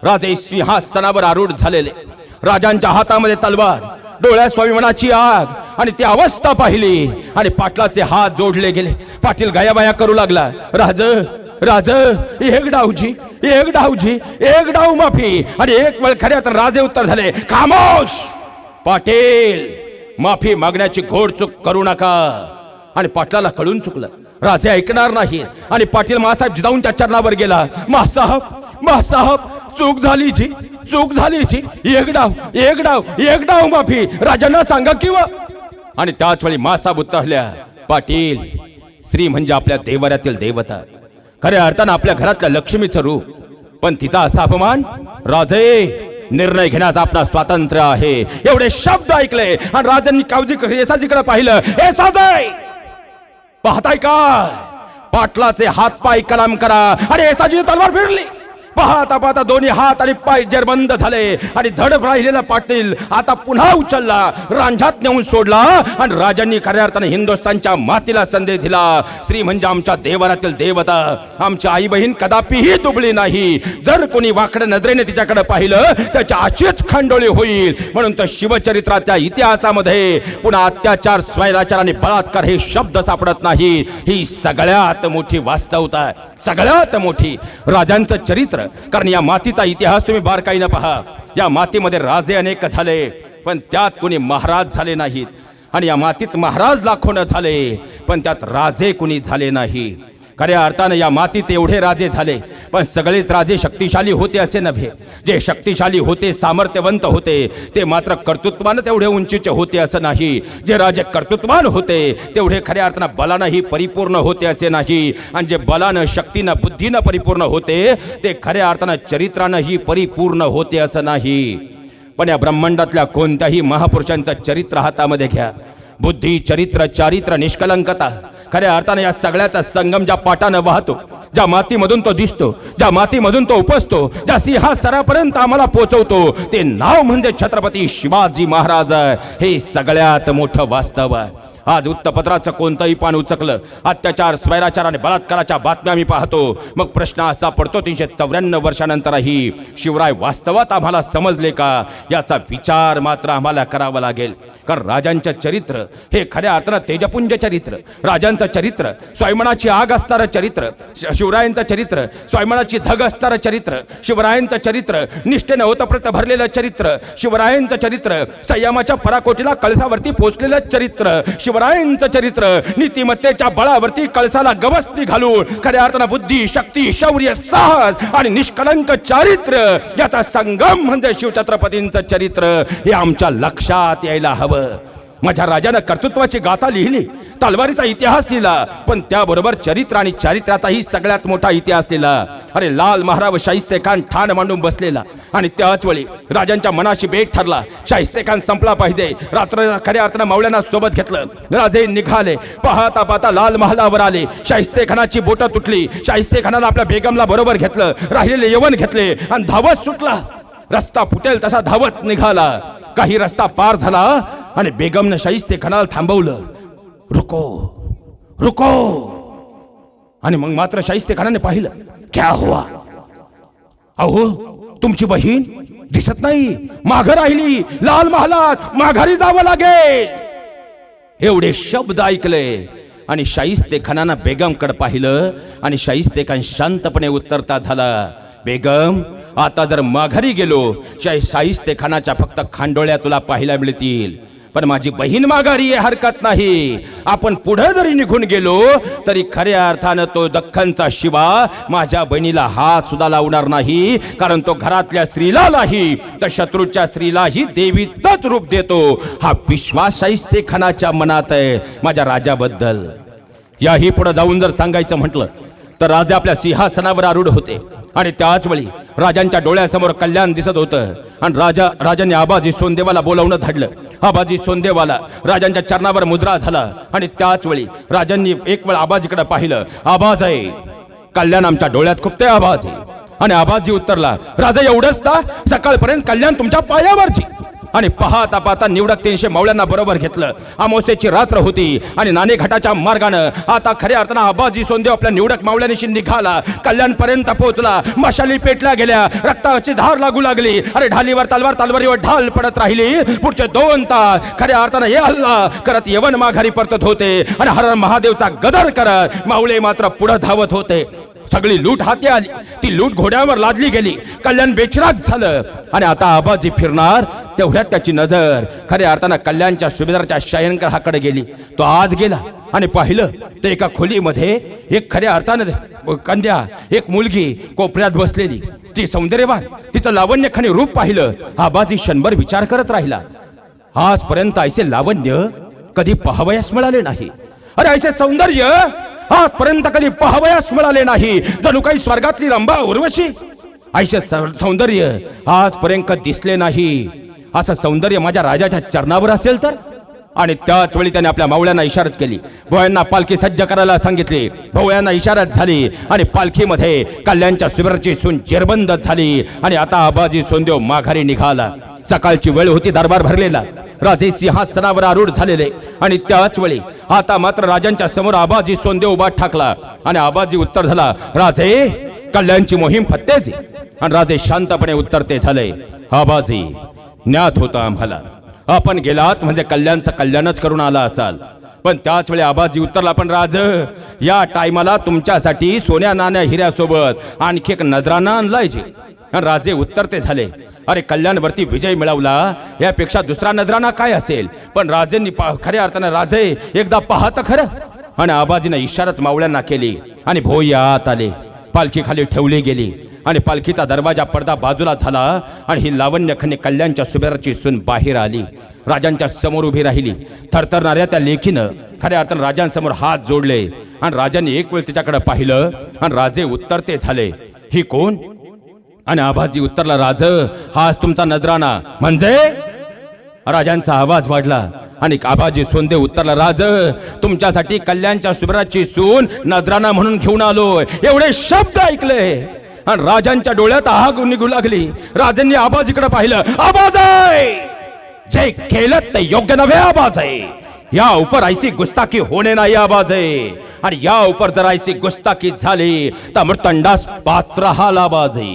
Speaker 2: राजे सिंहासनावर आरूढ झालेले. राजांच्या हातामध्ये तलवार, डोळ्यात स्वाभिमानाची आग आणि ती अवस्था पाहिली आणि पाटलाचे हात जोडले गेले. पाटील गायाबाया करू लागला, राज, राज, एक डावजी, एक डावजी, एक डाव माफी. आणि एक वेळ खऱ्या तर राजे उत्तर झाले, खामोश.
Speaker 1: पाटील, माफी मागण्याची घोडचूक करू नका. आणि पाटलाला कळून चुकलं. राजे ऐकणार नाही आणि पाटील मासाहेब जिजाऊंच्या चरणावर गेला. मासाहेब चूक झाली जी, चूक झाली जी. एक डाव माफी राजांना सांगा किंवा. आणि त्याच वेळी मासाहेब उत्तरल्या, पाटील, स्त्री म्हणजे आपल्या देवाऱ्यातील देवता, खऱ्या अर्थानं आपल्या घरातल्या लक्ष्मीचं रूप. पण तिचा असा अपमान. राजे, निर्णय घेण्याचं आपला स्वातंत्र्य आहे. एवढे शब्द ऐकले आणि राजांनी येसाजीकडे पाहिलं. येसाजी, पाहताय का? पाटलाचे हात पाय कलाम करा. आणि येसाजी तलवार फिरली. पाहता दोन्ही हात आणि पाय जेरबंद झाले आणि धडक राहिलेला पाटील आता पुन्हा उचलला, रांझात नेऊन सोडला. आणि राजांनी खऱ्या अर्थाने हिंदुस्थानच्या मातीला संदेश दिला. स्त्री म्हणजे आमच्या देवाऱ्यातील देवता, आमची आई बहीण कदापिही दुबळी नाही. जर कोणी वाकड्या नजरेने तिच्याकडे पाहिलं त्याच्या अशीच खंडोळी होईल. म्हणून तर शिवचरित्राच्या इतिहासामध्ये पुन्हा अत्याचार, स्वैराचार आणि बलात्कार हे शब्द सापडत नाही. ही सगळ्यात मोठी वास्तवता, सगळ्यात मोठी राजांचं चरित्र. कारण या मातीचा इतिहास तुम्ही बारकाईनं पहा. या मातीमध्ये राजे अनेक झाले पण त्यात कोणी महाराज झाले नाहीत. आणि या मातीत महाराज लाखोनं झाले पण त्यात राजे कोणी झाले नाही. खऱ्या अर्थानं या मातीत एवढे राजे झाले पण सगळेच राजे शक्तिशाली होते असे नव्हे. जे शक्तिशाली होते, सामर्थ्यवंत होते, ते मात्र कर्तृत्वानं तेवढे उंचीचे होते असं नाही. जे राजे कर्तृत्वान होते तेवढे खऱ्या अर्थानं बलानंही परिपूर्ण होते असे नाही. आणि जे बलानं, शक्तीनं, बुद्धीनं परिपूर्ण होते ते खऱ्या अर्थानं चरित्रानंही परिपूर्ण होते असं नाही. पण या ब्रह्मांडातल्या कोणत्याही महापुरुषांचं चरित्र हातामध्ये घ्या. बुद्धी, चरित्र, चारित्र, निष्कलंकता, खऱ्या अर्थाने या सगळ्याचा संगम ज्या पाटानं वाहतो, ज्या मातीमधून तो दिसतो, ज्या मातीमधून तो उपसतो, ज्या सिंहासनापर्यंत आम्हाला पोहोचवतो, ते नाव म्हणजे छत्रपती शिवाजी महाराज. हे सगळ्यात मोठं वास्तव आहे. आज वृत्तपत्राचं कोणतंही पान उचकलं, अत्याचार, स्वैराचार आणि बलात्काराच्या बातम्या आम्ही पाहतो. मग प्रश्न असा पडतो, 394 वर्षानंतरही शिवराय वास्तवात आम्हाला समजले का, याचा विचार मात्र आम्हाला करावा लागेल. कारण राजांचं चरित्र हे खऱ्या अर्थानं तेजपुंज चरित्र, राजांचं चरित्र, स्वयंमनाची आग असणारं चरित्र, शिवरायांचं चरित्र, स्वयंमनाची धग असणारं चरित्र, शिवरायांचं चरित्र, निष्ठेनं ओतप्रत भरलेलं चरित्र, शिवरायांचं चरित्र, संयमाच्या पराकोटीला कळसावरती पोचलेलं चरित्र, शिवरायांचं चरित्र, नीतिमत्तेच्या बळावरती कळसाला गवसणी घालून खऱ्या अर्थानं बुद्धी, शक्ती, शौर्य, साहस आणि निष्कलंक चारित्र्य याचा संगम म्हणजे शिवछत्रपतींचं चरित्र. हे आमच्या लक्षात यायला हवं. माझ्या राजानं कर्तृत्वाची गाथा लिहिली, तलवारीचा इतिहास लिहिला, पण त्याबरोबर चरित्र आणि चारित्र्याचाही सगळ्यात मोठा इतिहास लिहिला. अरे लाल महाराज शाहिस्ते खान ठाण मांडून बसलेला आणि त्याच वेळी राजांच्या मनाशी बेट ठरला. शाहिस्ते खान संपला पाहिजे. रात्र खऱ्या अर्थानं मावळ्यांना सोबत घेतलं. राजे निघाले. पाहता लाल महालावर आले. शाहिस्ते खानाची बोटं तुटली. शाहिस्ते खानानं आपल्या बेगमला बरोबर घेतलं, राहिलेले यवन घेतले आणि धावत सुटला. रस्ता फुटेल तसा धावत निघाला. काही रस्ता पार झाला आणि बेगमनं शाहिस्ते खानाला थांबवलं. रुको रुको. आणि मग मात्र शाहिस्ते खानाने पाहिलं. क्या हुआ? अहो, तुमची बहीण दिसत नाही, माघार राहिली. लाल महालात माघारी जावं लागेल. एवढे शब्द ऐकले आणि शाहिस्ते खानानं बेगमकडे पाहिलं आणि शाहिस्ते खान शांतपणे उत्तरता झाला, बेगम, आता जर माघारी गेलो शाहिस्ते खानाच्या फक्त खांडोळ्या तुला पाहायला मिळतील, पण माझी बहीण माघारी आहे, हरकत नाही. आपण पुढे जरी निघून गेलो तरी खऱ्या अर्थानं तो दख्खनचा शिवा माझ्या बहिणीला हात सुद्धा लावणार नाही. कारण तो घरातल्या स्त्रीला नाही तर शत्रूच्या स्त्रीलाही देवीचंच रूप देतो. हा विश्वास शाहिस्ते खानाच्या मनात आहे माझ्या राजाबद्दल. याही पुढे जाऊन जर सांगायचं म्हटलं तर राजे आपल्या सिंहासनावर आरूढ होते आणि त्याच वेळी राजांच्या डोळ्यासमोर कल्याण दिसत होतं. आणि राजांनी आबाजी सोनदेवाला बोलावणं धाडलं. आबाजी सोनदेवाला राजांच्या चरणावर मुद्रा झाला आणि त्याच वेळी राजांनी एक वेळ आबाजीकडे पाहिलं. आबाज आहे, कल्याण आमच्या डोळ्यात खुपते आबाजी. आणि आबाजी उत्तरला, राजा एवढंच ना, सकाळपर्यंत कल्याण तुमच्या पायावरची. आणि पाहता निवडक 300 मावळ्यांना बरोबर घेतलं. अमावस्येची रात्र होती आणि नाणेघाटाच्या मार्गानं आता खऱ्या अर्थानं आबाजी सोनदेव आपल्या निवडक मावळ्यांशी निघाला. कल्याणपर्यंत पोहोचला. मशाली पेटल्या गेल्या, रक्ताची धार लागू लागली. अरे ढालीवर तलवार, तलवारीवर ढाल पडत राहिली. पुढचे 2 तास खऱ्या अर्थानं हे हल्ला करत यवन माघारी परतत होते आणि हर महादेवचा गदर करत मावळे मात्र पुढे धावत होते. सगळी लूट हाती आली. ती लूट घोड्यावर लादली गेली. कल्याण बेचिराग झालं आणि आता आबाजी फिरणार
Speaker 2: तेवढ्यात त्याची नजर खऱ्या अर्थानं कल्याणच्या सुभेदारच्या शयनगृहाकडे गेली. तो आत गेला आणि पाहिलं तर एका खोलीमध्ये एक खऱ्या अर्थानं कन्या, एक मुलगी कोपऱ्यात बसलेली. ती सौंदर्यवान, तिचं लावण्यखानी रूप पाहिलं. आबाजी क्षणभर विचार करत राहिला. आजपर्यंत ऐसे लावण्य कधी पाहावयास मिळाले नाही. अरे ऐसे सौंदर्य आजपर्यंत कधी पाहावयास मिळाले नाही. जणू काही स्वर्गातली रंभा उर्वशी. ऐसे सौंदर्य आजपर्यंत दिसले नाही. असं सौंदर्य माझ्या राजाच्या चरणावर असेल तर. आणि त्याच वेळी त्याने आपल्या मावळ्यांना इशारत केली. भोयांना पालखी सज्ज करायला सांगितली. भोयांना इशारत झाली आणि पालखीमध्ये कल्याणच्या सुभेदारची सून चिरबंद झाली. आणि आता आबाजी सोंदेव माघारी निघाला. सकाळची वेळ होती, दरबार भरलेला, राजे सिंहासनावर आरूढ झालेले. आणि त्याच वेळी आता मात्र राजांच्या समोर आबाजी सोंदेव उभा ठाकला. आणि आबाजी उत्तर झाला, राजे कल्याणची मोहीम फत्तेची. आणि राजे शांतपणे उत्तरते झाले, आबाजी ज्ञात होता आम्हाला, आपण गेलात म्हणजे कल्याणचं कल्याणच करून आला असाल. पण त्याच वेळी आबाजी उत्तरला, पण राज या टायमाला तुमच्यासाठी सोन्या नाण्या हिऱ्यासोबत आणखी एक नजराना आणलायचे. आणि राजे उत्तरते झाले, अरे कल्याणवरती विजय मिळवला यापेक्षा दुसरा नजराना काय असेल. पण राजेंनी खऱ्या अर्थानं राजे एकदा पाहत खरं. आणि आबाजीने इशारत मावळ्यांना केली आणि भोई आत आले. पालखी खाली ठेवली गेली आणि पालखीचा दरवाजा पडदा बाजूला झाला. आणि ही लावण्यखानी कल्याणच्या सुभेदारची सून बाहेर आली. राजांच्या समोर उभी राहिली. थरथरणाऱ्या त्या लेखीनं खऱ्या अर्थानं राजांसमोर हात जोडले. आणि राजांनी एक वेळ तिच्याकडे पाहिलं. आणि राजे उत्तरते झाले, ही कोण. आणि आबाजी उत्तरला, राज हाच तुमचा नजराना म्हणजे. राजांचा आवाज वाढला आणि आबाजी सोंदे उत्तरला, राज तुमच्यासाठी कल्याणच्या सुभेदारची सून नजराना म्हणून घेऊन आलोय. एवढे शब्द ऐकले आणि राजांच्या डोळ्यात आग निघू लागली. राजांनी आबाजीकडे पाहिलं. आबाजी जे केलं ते योग्य नव्हे आबाजी. या उपर ऐसी गुस्ताखी होणे नाही आबाजी. आणि या उपर जर ऐसी गुस्ताखी झाली तर मृत्युदंडास पात्र हा आबाजी.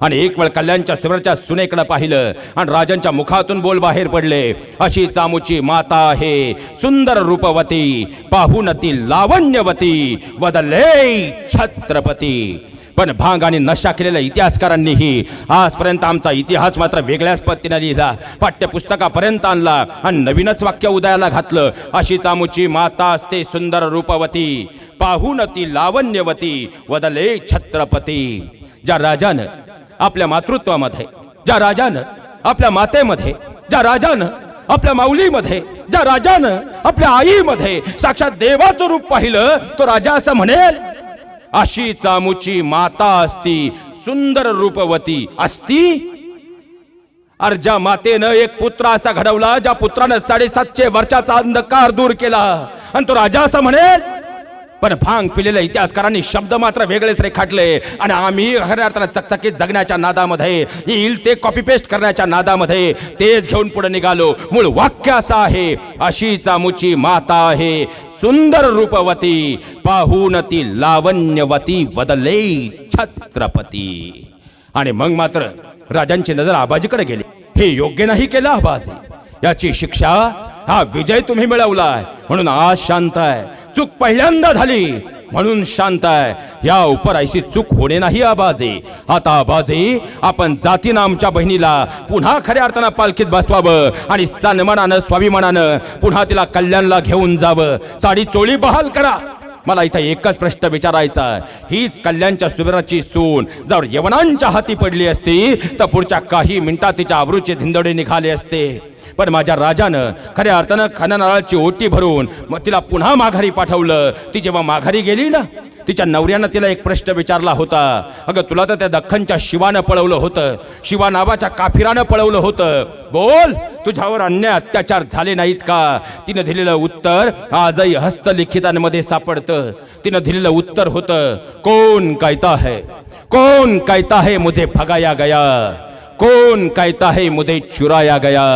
Speaker 2: आणि एक वेळ कल्याणच्या सुभेदारच्या सुनेकडे पाहिलं आणि राजांच्या मुखातून बोल बाहेर पडले, अशी चामूची माता आहे सुंदर रूपवती, पाहून ती लावण्यवती, वदले छत्रपती. पण भांग आणि नशा केलेल्या इतिहासकारांनीही आजपर्यंत आमचा इतिहास मात्र वेगळ्याच पद्धतीने लिहिला, पाठ्यपुस्तकापर्यंत आणला आणि नवीनच वाक्य उदयाला घातलं. अशी चामूची माता असते सुंदर रूपवती, पाहून ती लावण्यवती, वदले छत्रपती. ज्या राजानं आपल्या मातृत्वामध्ये, ज्या राजानं आपल्या मातेमध्ये, ज्या राजानं आपल्या माऊलीमध्ये, ज्या राजानं आपल्या आईमध्ये साक्षात देवाचं रूप पाहिलं, तो राजा असं म्हणेल, अशी चामूची माता असती सुंदर रूपवती असती. अरे ज्या मातेनं एक पुत्र असा घडवला, ज्या पुत्रानं 750 वर्षाचा अंधकार दूर केला, आणि तो राजा असं म्हणेल. पण भांग पिलेल्या इतिहासकारांनी शब्द मात्र वेगळेच रेखाटले. आणि आम्ही खऱ्या अर्थानं चकचकीत जगण्याच्या नादामध्ये, येईल ते कॉपी पेस्ट करण्याच्या नादामध्ये तेच घेऊन पुढे निघालो. मूळ वाक्य असं आहे, अशी चामूची माता आहे सुंदर रूपवती, पाहून ती लावण्यवती, वदले छत्रपती. आणि मग मात्र राजांची नजर आबाजीकडे गेली. हे योग्य नाही केलं आबाजी, याची शिक्षा, हा विजय तुम्ही मिळवलाय म्हणून आज शांत आहे. चूक पहिल्यांदा झाली म्हणून शांत आहे. या उपर ऐसी चूक होणे नाही आबाजी. आता आबाजी आपण जातीनं आमच्या बहिणीला पुन्हा खऱ्या अर्थानं पालखीत बसवावं आणि सन्मानानं स्वाभिमानानं पुन्हा तिला कल्याणला घेऊन जावं. साडी चोळी बहाल करा. मला इथं एकच प्रश्न विचारायचा, हीच कल्याणच्या सुभेदारची सून जर यवनांच्या हाती पडली असती तर पुढच्या काही मिनिटात तिच्या आबरूचे धिंदडे निघाले असते. पण माझ्या राजानं खऱ्या अर्थानं खानानाळाची ओटी भरून मग तिला पुन्हा माघारी पाठवलं. ती जेव्हा माघारी गेली ना, तिच्या नवऱ्यानं तिला एक प्रश्न विचारला होता, अगं तुला तर त्या दख्खनच्या शिवानं पळवलं होतं, शिवा नावाच्या काफिरानं पळवलं होतं, बोल तुझ्यावर अन्याय अत्याचार झाले नाहीत का. तिनं दिलेलं उत्तर आजही हस्तलिखितांमध्ये सापडतं. तिनं दिलेलं उत्तर होतं, कौन कहता है, कौन कहता है मुझे भगाया गया, कौन कहता है मुझे चुराया गया,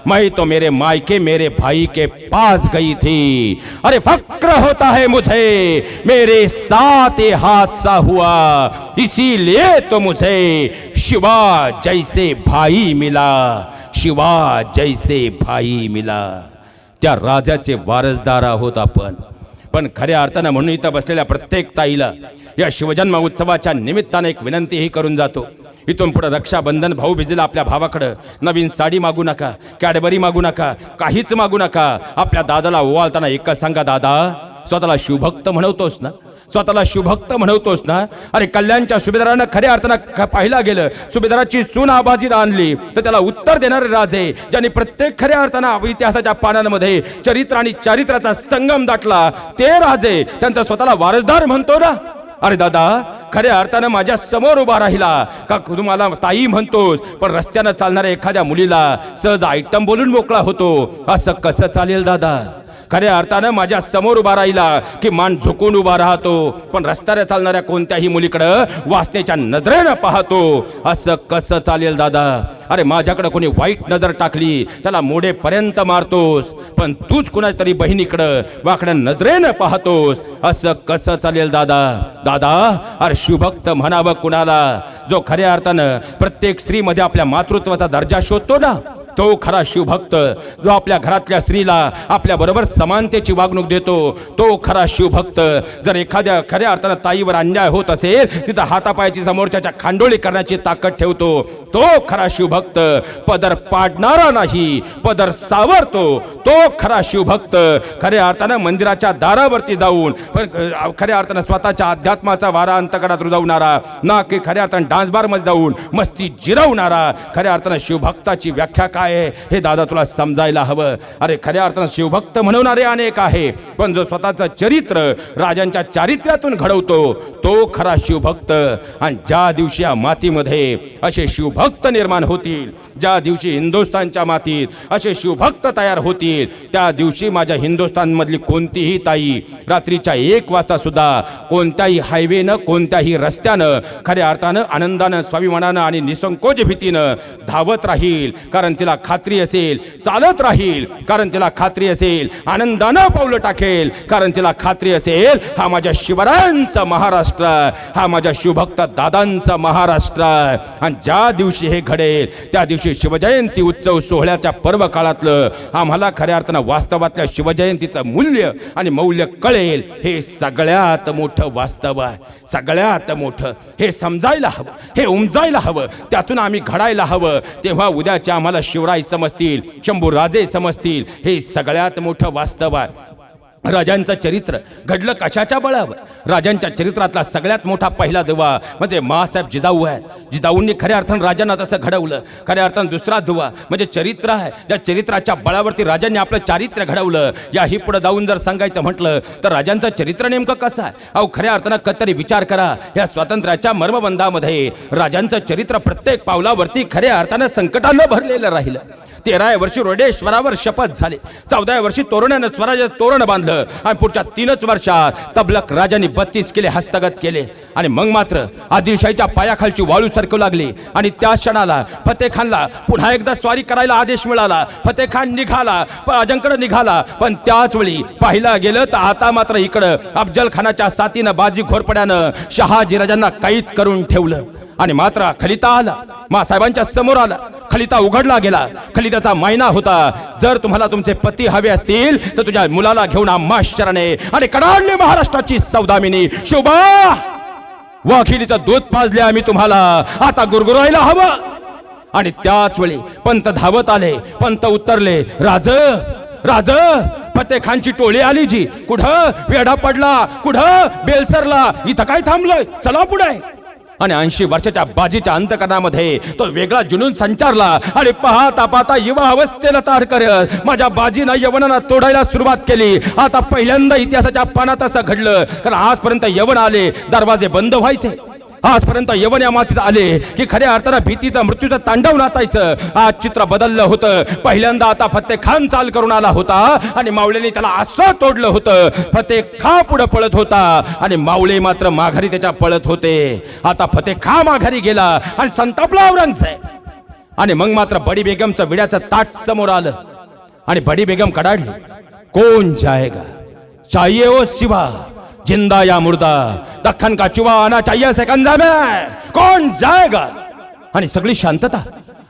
Speaker 2: मैं तो मेरे मायके मेरे भाई के पास गई थी. अरे फक्र होता है मुझे, मेरे साथ ये हादसा हुआ, इसीलिए तो मुझे शिवा जैसे भाई मिला, शिवा जैसे भाई मिला. त्या राजाचे वारसदार आहोत आपण. पण खऱ्या अर्थानं म्हणून इथं बसलेल्या प्रत्येक ताईला या शिवजन्म उत्सवाच्या निमित्तानं एक विनंतीही करून जातो. इथून पुढे रक्षाबंधन भाऊबीजेला आपल्या भावाकडं नवीन साडी मागू नका, कॅडबरी मागू नका, काहीच मागू नका. आपल्या दादाला ओवाळताना एकच सांगा, दादा स्वतःला शिवभक्त म्हणवतोस ना, स्वतःला शिवभक्त म्हणवतोस ना. अरे कल्याणच्या सुभेदारानं खऱ्या अर्थानं पाहिला गेलं, सुभेदाराची सून आबाजीला आणली तर त्याला उत्तर देणारे राजे, ज्यांनी प्रत्येक खऱ्या अर्थानं इतिहासाच्या पानांमध्ये चरित्र आणि चारित्र्याचा संगम दाटला, ते राजे त्यांचा स्वतःला वारसदार म्हणतो ना. अरे दादा खऱ्या अर्थानं माझ्या समोर उभा राहिला का तुम्हाला ताई म्हणतोस, पण रस्त्यानं चालणाऱ्या एखाद्या मुलीला सहज आयटम बोलून मोकळा होतो, असं कसं चालेल दादा? खऱ्या अर्थानं माझ्या समोर उभा राहिला की मान झुकून उभा राहतो, पण रस्त्याने चालणाऱ्या कोणत्याही मुलीकडं वासनेच्या नजरेनं पाहतो, असं कसं चालेल दादा? अरे माझ्याकडे कोणी वाईट नजर टाकली त्याला मोडेपर्यंत मारतोस, पण तूच कुणाच्या तरी बहिणीकडं वाकड्या नजरेनं पाहतोस, असं कसं चालेल दादा? दादा अरे शिवभक्त म्हणावं कुणाला? जो खऱ्या अर्थानं प्रत्येक स्त्रीमध्ये आपल्या मातृत्वाचा दर्जा शोधतो ना, तो खरा शिवभक्त. जो आपल्या घरातल्या स्त्रीला आपल्या बरोबर समानतेची वागणूक देतो, तो खरा शिवभक्त. जर एखाद्या खऱ्या अर्थानं ताईवर अन्याय होत असेल तिथं हातापायाची समोरच्याच्या खांडोळी करण्याची ताकद ठेवतो, तो खरा शिवभक्त. पदर पाडणारा नाही, पदर सावरतो, तो खरा शिवभक्त. खऱ्या अर्थानं मंदिराच्या दारावरती जाऊन पण खऱ्या अर्थानं स्वतःच्या अध्यात्माचा वारा अंतकडात रुजवणारा, ना की खऱ्या अर्थानं डान्स बार मध्ये जाऊन मस्ती जिरवणारा. खऱ्या अर्थानं शिवभक्ताची व्याख्या काय हे दादा तुला समजायला हवं. अरे खऱ्या अर्थानं शिवभक्त म्हणवणारे अनेक आहे, पण जो स्वतःचं चरित्र राजांच्या चारित्र्यातून घडवतो, तो खरा शिवभक्त. आणि ज्या दिवशी या मातीमध्ये असे शिवभक्त निर्माण होतील, ज्या दिवशी हिंदुस्थानच्या मातीत असे शिवभक्त तयार होतील, त्या दिवशी माझ्या हिंदुस्थानमधली कोणतीही ताई रात्रीच्या 1 वाजता सुद्धा कोणत्याही हायवेनं, कोणत्याही रस्त्यानं खऱ्या अर्थानं आनंदानं, स्वाभिमानानं आणि निसंकोच भीतीनं धावत राहील, कारण तिला खात्री असेल. चालत राहील कारण तिला खात्री असेल. आनंदानं पावलं टाकेल कारण तिला खात्री असेल, हा माझ्या शिवरायांचा महाराष्ट्र, हा माझ्या शिवभक्त दादांचा महाराष्ट्र. आणि ज्या दिवशी हे घडेल त्या दिवशी शिवजयंती उत्सव सोहळ्याच्या पर्व काळातलं आम्हाला खऱ्या अर्थानं वास्तवातल्या शिवजयंतीचं मूल्य आणि मौल्य कळेल. हे सगळ्यात मोठं वास्तव आहे, सगळ्यात मोठं. हे समजायला हवं, हे उमजायला हवं, त्यातून आम्ही घडायला हवं. तेव्हा उद्याच्या आम्हाला शिवराय समजतील, शंभू राजे समजतील. हे सगळ्यात मोठं वास्तव आहे. राजांचं चरित्र घडलं कशाच्या बळावर? राजांच्या चरित्रातला सगळ्यात मोठा पहिला दुवा म्हणजे मासाहेब जिजाऊ आहे. जिजाऊंनी खऱ्या अर्थानं राजांना तसं घडवलं. खऱ्या अर्थानं दुसरा दुवा म्हणजे चरित्र आहे. त्या चरित्राच्या बळावरती राजांनी आपलं चारित्र्य घडवलं. याही पुढे जाऊन जर सांगायचं म्हटलं तर राजांचं चरित्र नेमकं कसं आहे? अहो खऱ्या अर्थानं कधीतरी विचार करा. या स्वातंत्र्याच्या मर्मबंधामध्ये राजांचं चरित्र प्रत्येक पावलावरती खऱ्या अर्थानं संकटानं भरलेलं राहिलं. 13व्या वर्षी रोडेश्वरावर शपथ झाली, 14व्या वर्षी तोरण्यानं स्वराज्याचं तोरण बांधलं, आणि पुढच्या 3च वर्षात तबलक राजांनी 32 किल्ले हस्तगत केले. आणि मग मात्र आदिलशाहीच्या पायाखालची वाळू सरकू लागली. आणि त्या क्षणाला फतेखानला पुन्हा एकदा स्वारी करायला आदेश मिळाला. फतेखान निघाला, अजंकडे निघाला. पण त्याच वेळी पाहिला गेलं तर आता मात्र इकडं अफजल खानाच्या साथीनं बाजी घोरपड्यानं शहाजी राजांना कैद करून ठेवलं. आणि मात्र खलिता आला, मासाहेबांच्या समोर आला. खलिता उघडला गेला. खलिताचा मायना होता, जर तुम्हाला तुमचे पती हवे असतील तर तुझ्या मुलाला घेऊन आम्हाशराने आणि कडाडली महाराष्ट्राची सौदामिनी शोभा वाखिलीचं दूध पाजले आम्ही तुम्हाला, आता गुरगुरायला हवं. आणि त्याच वेळी पंत धावत आले. पंत उतरले. राज राज फतेखानची टोळी आली जी. कुठं वेढा पडला, कुठं बेलसरला, इथं काय थांबलं, चला पुढे. आणि 80 वर्षाच्या बाजीच्या अंतकरणामध्ये तो वेगळा जुनून संचारला. आणि पाहता पाहता युवा अवस्थेला तार करत माझ्या बाजीनं यवनांना तोडायला सुरुवात केली. आता पहिल्यांदा इतिहासाच्या पानात असं घडलं, कारण आजपर्यंत यवन आले दरवाजे बंद व्हायचे. आजपर्यंत यवन या मातीत आले की खऱ्या अर्थानं भीतीचं मृत्यूचं तांडव नाचायचं. आज चित्र बदललं होतं. पहिल्यांदा आता फतेखान चाल करून आला होता आणि मावळेने त्याला असं तोडलं होतं. फतेखा पुढे पळत होता आणि मावळे मात्र माघारी त्याच्या पळत होते. आता फतेखा माघारी गेला आणि संतापला औरंगजेब. आणि मग मात्र बडी बेगमचं विड्याचं ताट समोर आलं आणि बडी बेगम कडाडली. कोण जाएगा, चाहिए ओ शिवा, जिंदा या मुर्दा, दख्खन का चुवा आना चाहिए सेकंदा में, कौन जाएगा. आणि सगळी शांतता.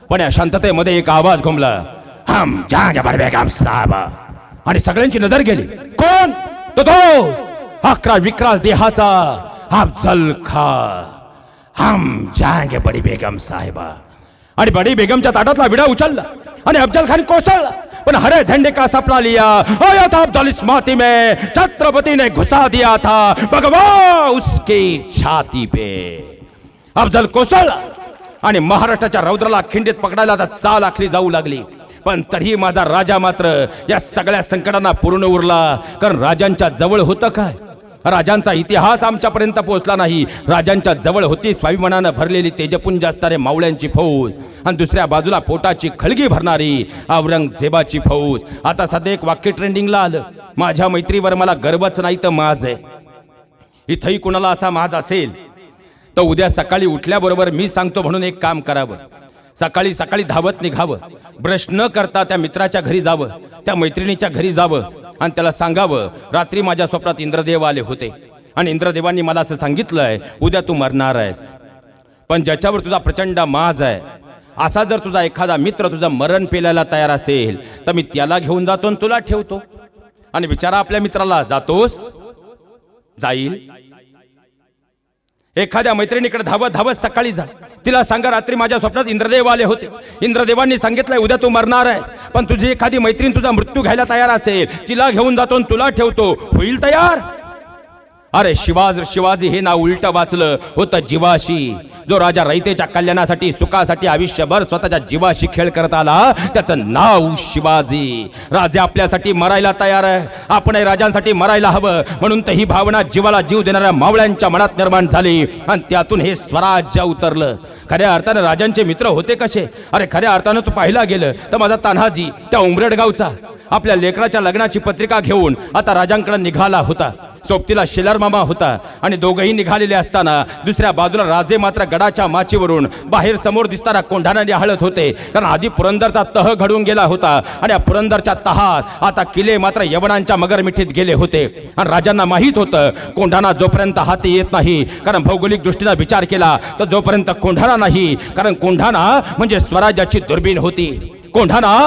Speaker 2: पण या शांततेमध्ये एक आवाज घुमला, हम जाएंगे बडी बेगम साहब. आणि सगळ्यांची नजर गेली. कोण? तो 11 विक्राल देहाचा अफजल खान. हम जाएंगे बडी बेगम साहेबा. आणि बडी बेगमच्या ताटातला विडा उचलला आणि अफजल खान कोसळला. पण हरे झंडे का सपना लिया आया था अफजल इस माती में, छत्रपति ने घुसा दिया था भगवा उसकी छाती पे. अफजल कोसळला आणि महाराष्ट्राच्या रौद्राला खिंडीत पकडायला आता चाल आखली जाऊ लागली. पण तरीही माझा राजा मात्र या सगळ्या संकटांना पूर्ण उरला. कारण राजांच्या जवळ होतं काय? राजांचा इतिहास आमच्यापर्यंत पोहोचला नाही. राजांच्या जवळ होती स्वाभिमानानं भरलेली तेजपुंज असणारे मावळ्यांची फौज आणि दुसऱ्या बाजूला पोटाची खळगी भरणारी औरंगजेबाची फौज. आता सध्या एक वाक्य ट्रेंडिंगला आलं, माझ्या मैत्रीवर मला गर्वच नाही तर माज आहे. इथंही कुणाला असा माज असेल तर उद्या सकाळी उठल्याबरोबर मी सांगतो म्हणून एक काम करावं. सकाळी सकाळी धावत निघावं, ब्रश न करता त्या मित्राच्या घरी जावं, त्या मैत्रिणीच्या घरी जावं आणि त्याला सांगावं, रात्री माझ्या स्वप्नात इंद्रदेव आले होते आणि इंद्रदेवांनी मला असं सांगितलंय, उद्या तू मरणार आहेस. पण ज्याच्यावर तुझा प्रचंड माज आहे असा जर तुझा एखादा मित्र तुझं मरण पेलायला तयार असेल तर मी त्याला घेऊन जातो आणि तुला ठेवतो. आणि विचारा आपल्या मित्राला, जातोस? जाईल. एखाद्या मैत्रिणीकडे धावत धावत सकाळी जा, तिला सांगा रात्री माझ्या स्वप्नात इंद्रदेव आले होते, इंद्रदेवांनी सांगितलंय उद्या तू मरणार आहेस. पण तुझी एखादी मैत्रीण तुझा मृत्यू घ्यायला तयार असेल, तिला घेऊन जातो आणि तुला ठेवतो, होईल तयार? अरे शिवाजी हे नाव उलट वाचलं होतं जीवाशी. जो राजा रयतेच्या कल्याणासाठी सुखासाठी आयुष्यभर स्वतःच्या जीवाशी खेळ करत आला त्याचं नाव शिवाजी. राजे आपल्यासाठी मरायला तयार आहे, आपणही राजांसाठी मरायला हवं. म्हणून तर ही भावना जीवाला जीव देणाऱ्या मावळ्यांच्या मनात निर्माण झाली आणि त्यातून हे स्वराज्य उतरलं. खऱ्या अर्थानं राजांचे मित्र होते कसे? अरे खऱ्या अर्थानं तू पाहिला गेलं तर माझा तान्हाजी त्या उमरडगावचा आपल्या लेकराच्या लग्नाची पत्रिका घेऊन आता राजांकडे निघाला होता. सोबतीला शेलार मामा होता आणि दोघंही निघालेले असताना दुसऱ्या बाजूला राजे मात्र गडाच्या माचीवरून बाहेर समोर दिसताना कोंढाणा निहाळत होते. कारण आधी पुरंदरचा तह घडून गेला होता आणि या पुरंदरच्या तहात आता किल्ले मात्र यवनांच्या मगरमिठीत गेले होते. आणि राजांना माहीत होतं कोंढाणा जोपर्यंत हाती येत नाही, कारण भौगोलिक दृष्टीने विचार केला तर जोपर्यंत कोंढाणा नाही, कारण कोंढाणा म्हणजे स्वराज्याची दुर्बीण होती. कोंढाणा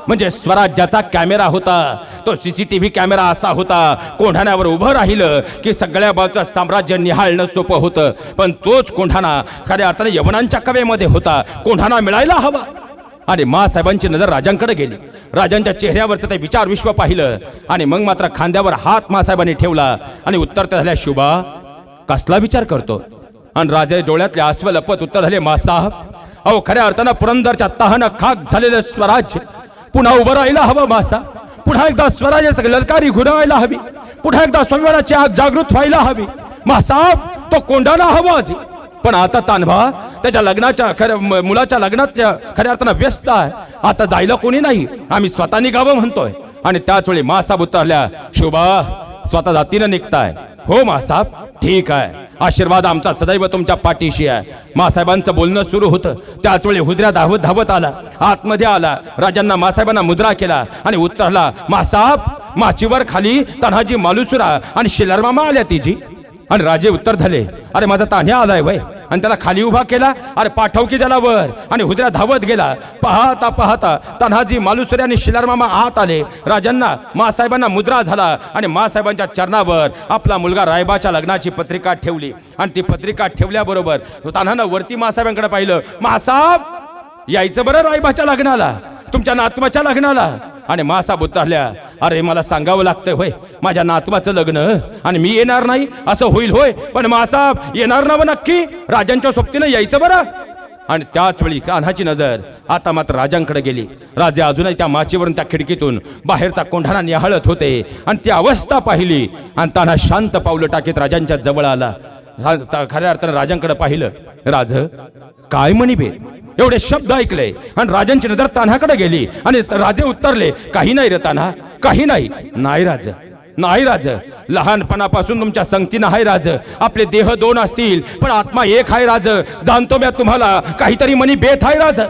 Speaker 2: म्हणजे स्वराज्याचा कॅमेरा होता. तो सीसीटीव्ही कॅमेरा असा होता, कोंढाण्यावर उभं राहिलं की सगळ्या बाजूचं साम्राज्य निहाळणं सोपं होतं. पण तोच कोंढाणा खऱ्या अर्थाने यवनांच्या कवेमध्ये होता. कोंढाणा मिळायला हवा. आणि मासाहेबांची नजर राजांकडे गेली. राजांच्या चेहऱ्यावरचं ते विचार विश्व पाहिलं आणि मग मात्र खांद्यावर हात मासाहेबांनी ठेवला आणि उत्तर ते झाल्या, शुभा कसला विचार करतो? आणि राजे डोळ्यातले आसव लपत उत्तर झाले, मासाहेब अहो खऱ्या अर्थानं पुरंदरच्या तहानं खाक झालेलं स्वराज्य पुन्हा उभं राहायला हवं. मासा पुन्हा एकदा स्वराज्याची ललकारी घुरवायला हवी, पुन्हा एकदा स्वाभिमानाची आग जागृत व्हायला हवी. मासाहेब तो कोंढाणा हवाच. पण आता तानभा त्याच्या लग्नाच्या मुलाच्या लग्नाच्या खऱ्या अर्थानं व्यस्त आहे. आता जायला कोणी नाही, आम्ही स्वतः निघावं म्हणतोय. आणि त्याच वेळी मासाहेब उतरल्या, शुभा स्वतः जातीनं निघताय? हो मासाहेब, ठीक आहे, आशीर्वाद आमचा सदैव तुमच्या पाठीशी आहे. मासाहेबांचं बोलणं सुरू होतं त्याच वेळी हुद्र्या धावत धावत आला, आतमध्ये आला, राजांना मासाहेबांना मुद्रा केला आणि उत्तरला, मासाहेब माचीवर खाली तान्हाजी मालुसुरा आणि शेलारमामा आल्या तिची. आणि राजे उत्तर झाले, अरे माझा तान्ह्या आलाय वय. आणि त्याला खाली उभा केला, अरे पाठव की त्याला वर. आणि हुद्र्या धावत गेला. पाहता पाहता तान्हाजी मालुसरे आणि शिलारमामा आत आले. राजांना मासाहेबांना मुद्रा झाला आणि मासाहेबांच्या चरणावर आपला मुलगा रायबाच्या लग्नाची पत्रिका ठेवली. आणि ती पत्रिका ठेवल्याबरोबर तान्हानं वरती मासाहेबांकडे पाहिलं, मासाहेब यायचं बरं रायबाच्या लग्नाला, तुमच्या नातवाच्या लग्नाला. आणि मासाहेब उतरल्या, अरे मला सांगावं लागतंय होय, माझ्या नातवाचं लग्न आणि मी येणार नाही असं होईल होय? पण मासाहेब येणार ना नक्की, राजांच्या सोबतीनं यायचं बरं. आणि त्याच वेळी कान्हाची नजर आता मात्र राजांकडे गेली. राजे अजूनही त्या माचीवरून त्या खिडकीतून बाहेरचा कोंढाणा निहाळत होते आणि ती अवस्था पाहिली. आणि तान्हा शांत पावलं टाकीत राजांच्या जवळ आला. खऱ्या अर्थानं राजांकडे पाहिलं. राज काय म्हणी बे? एवढे शब्द ऐकले आणि राजांची नजर तान्हाकडे गेली आणि राजे उत्तरले, काही नाही रे तान्हा, काही नाही. नाही राज, नाही राज, लहानपणापासून तुमच्या संगतीनं आहे राज. आपले देह दोन असतील पण आत्मा एक आहे राज. जाणतो मी तुम्हाला काहीतरी मनी बेत आहे राज.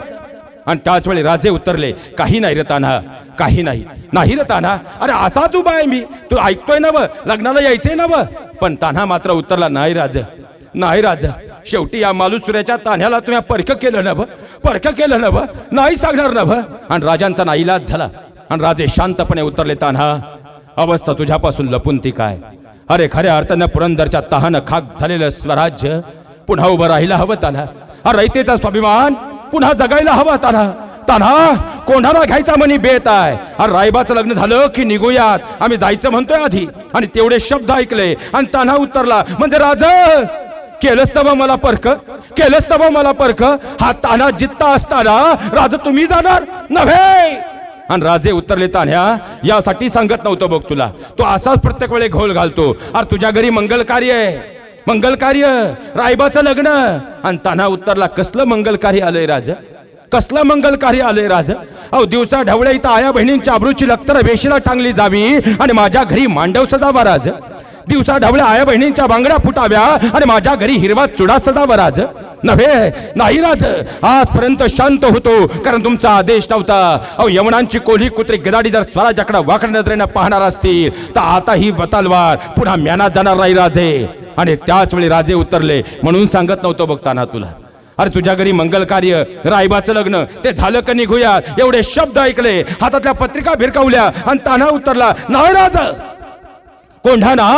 Speaker 2: आणि त्याच वेळी राजे उत्तरले, काही नाही रे तान्हा, काही नाही. नाही रे तान्हा, अरे असाच उभा आहे मी, तू ऐकतोय ना व, लग्नाला यायचंय ना व. पण तान्हा मात्र उत्तरला, नाही राज, नाही राज. शेवटी या मालुसुऱ्याच्या तान्ह्याला तुम्ही परख केलं नव, परख केलं नव, नाही सांगणार नव. आणि राजांचा नाईलाज झाला. आणि राजे शांतपणे उत्तरले, तान्हा अवस्था तुझ्यापासून लपून ती काय? अरे खऱ्या अर्थानं पुरंदरच्या तहानं खाक झालेलं स्वराज्य पुन्हा उभं राहायला हवं तान्हा. हा रयतेचा स्वाभिमान पुन्हा जगायला हवा तान्हा. तान्हा कोंढाणा घ्यायचा म्हणी बेत आहे. अरे रायबाचं लग्न झालं की निघूयात, आम्ही जायचं म्हणतोय आधी. आणि तेवढे शब्द ऐकले आणि तान्हा उत्तरला, म्हणजे राज केलंच तवा मला परख, केलंच तवा मला परख. हा तान्हा जित्ता असताना राज तुम्ही जाणार नव्हे. आणि राजे उत्तरले, तान्ह्या यासाठी सांगत नव्हतं बघ तुला, तू असाच प्रत्येक वेळे घोल घालतो. अरे तुझ्या घरी मंगल कार्य आहे, मंगल कार्य, रायबाचं लग्न. आणि तान्हा उत्तरला, कसलं मंगल कार्य आलंय राज, कसलं मंगल कार्य आलंय राज. अहो दिवसा ढवळे इथं आया बहिणींच्या आबरूची लक्तर वेशीला टांगली जावी आणि माझ्या घरी मांडव सजावा राज. दिवसा ढवळ्या आया बहिणींच्या बांगड्या फुटाव्या आणि माझ्या घरी हिरवा चुडा सजावा राज. नव्हे, नाही राज, आजपर्यंत शांत होतो कारण तुमचा आदेश नव्हता. अहो यवनांची कोल्ही कुत्री गदाडी जर स्वराज्याकडे वाकड्या नजरेनं पाहणार असतील तर आता ही तलवार पुन्हा म्यानात जाणार नाही राजे. आणि त्याच वेळी राजे उत्तरले, म्हणून सांगत नव्हतो बघताना तुला. अरे तुझ्या घरी मंगल कार्य, रायबाचं लग्न, ते झालं का निघूया. एवढे शब्द ऐकले, हातातल्या पत्रिका भिरकावल्या आणि तान्हा उत्तरला, नाही राज, कोंढाणा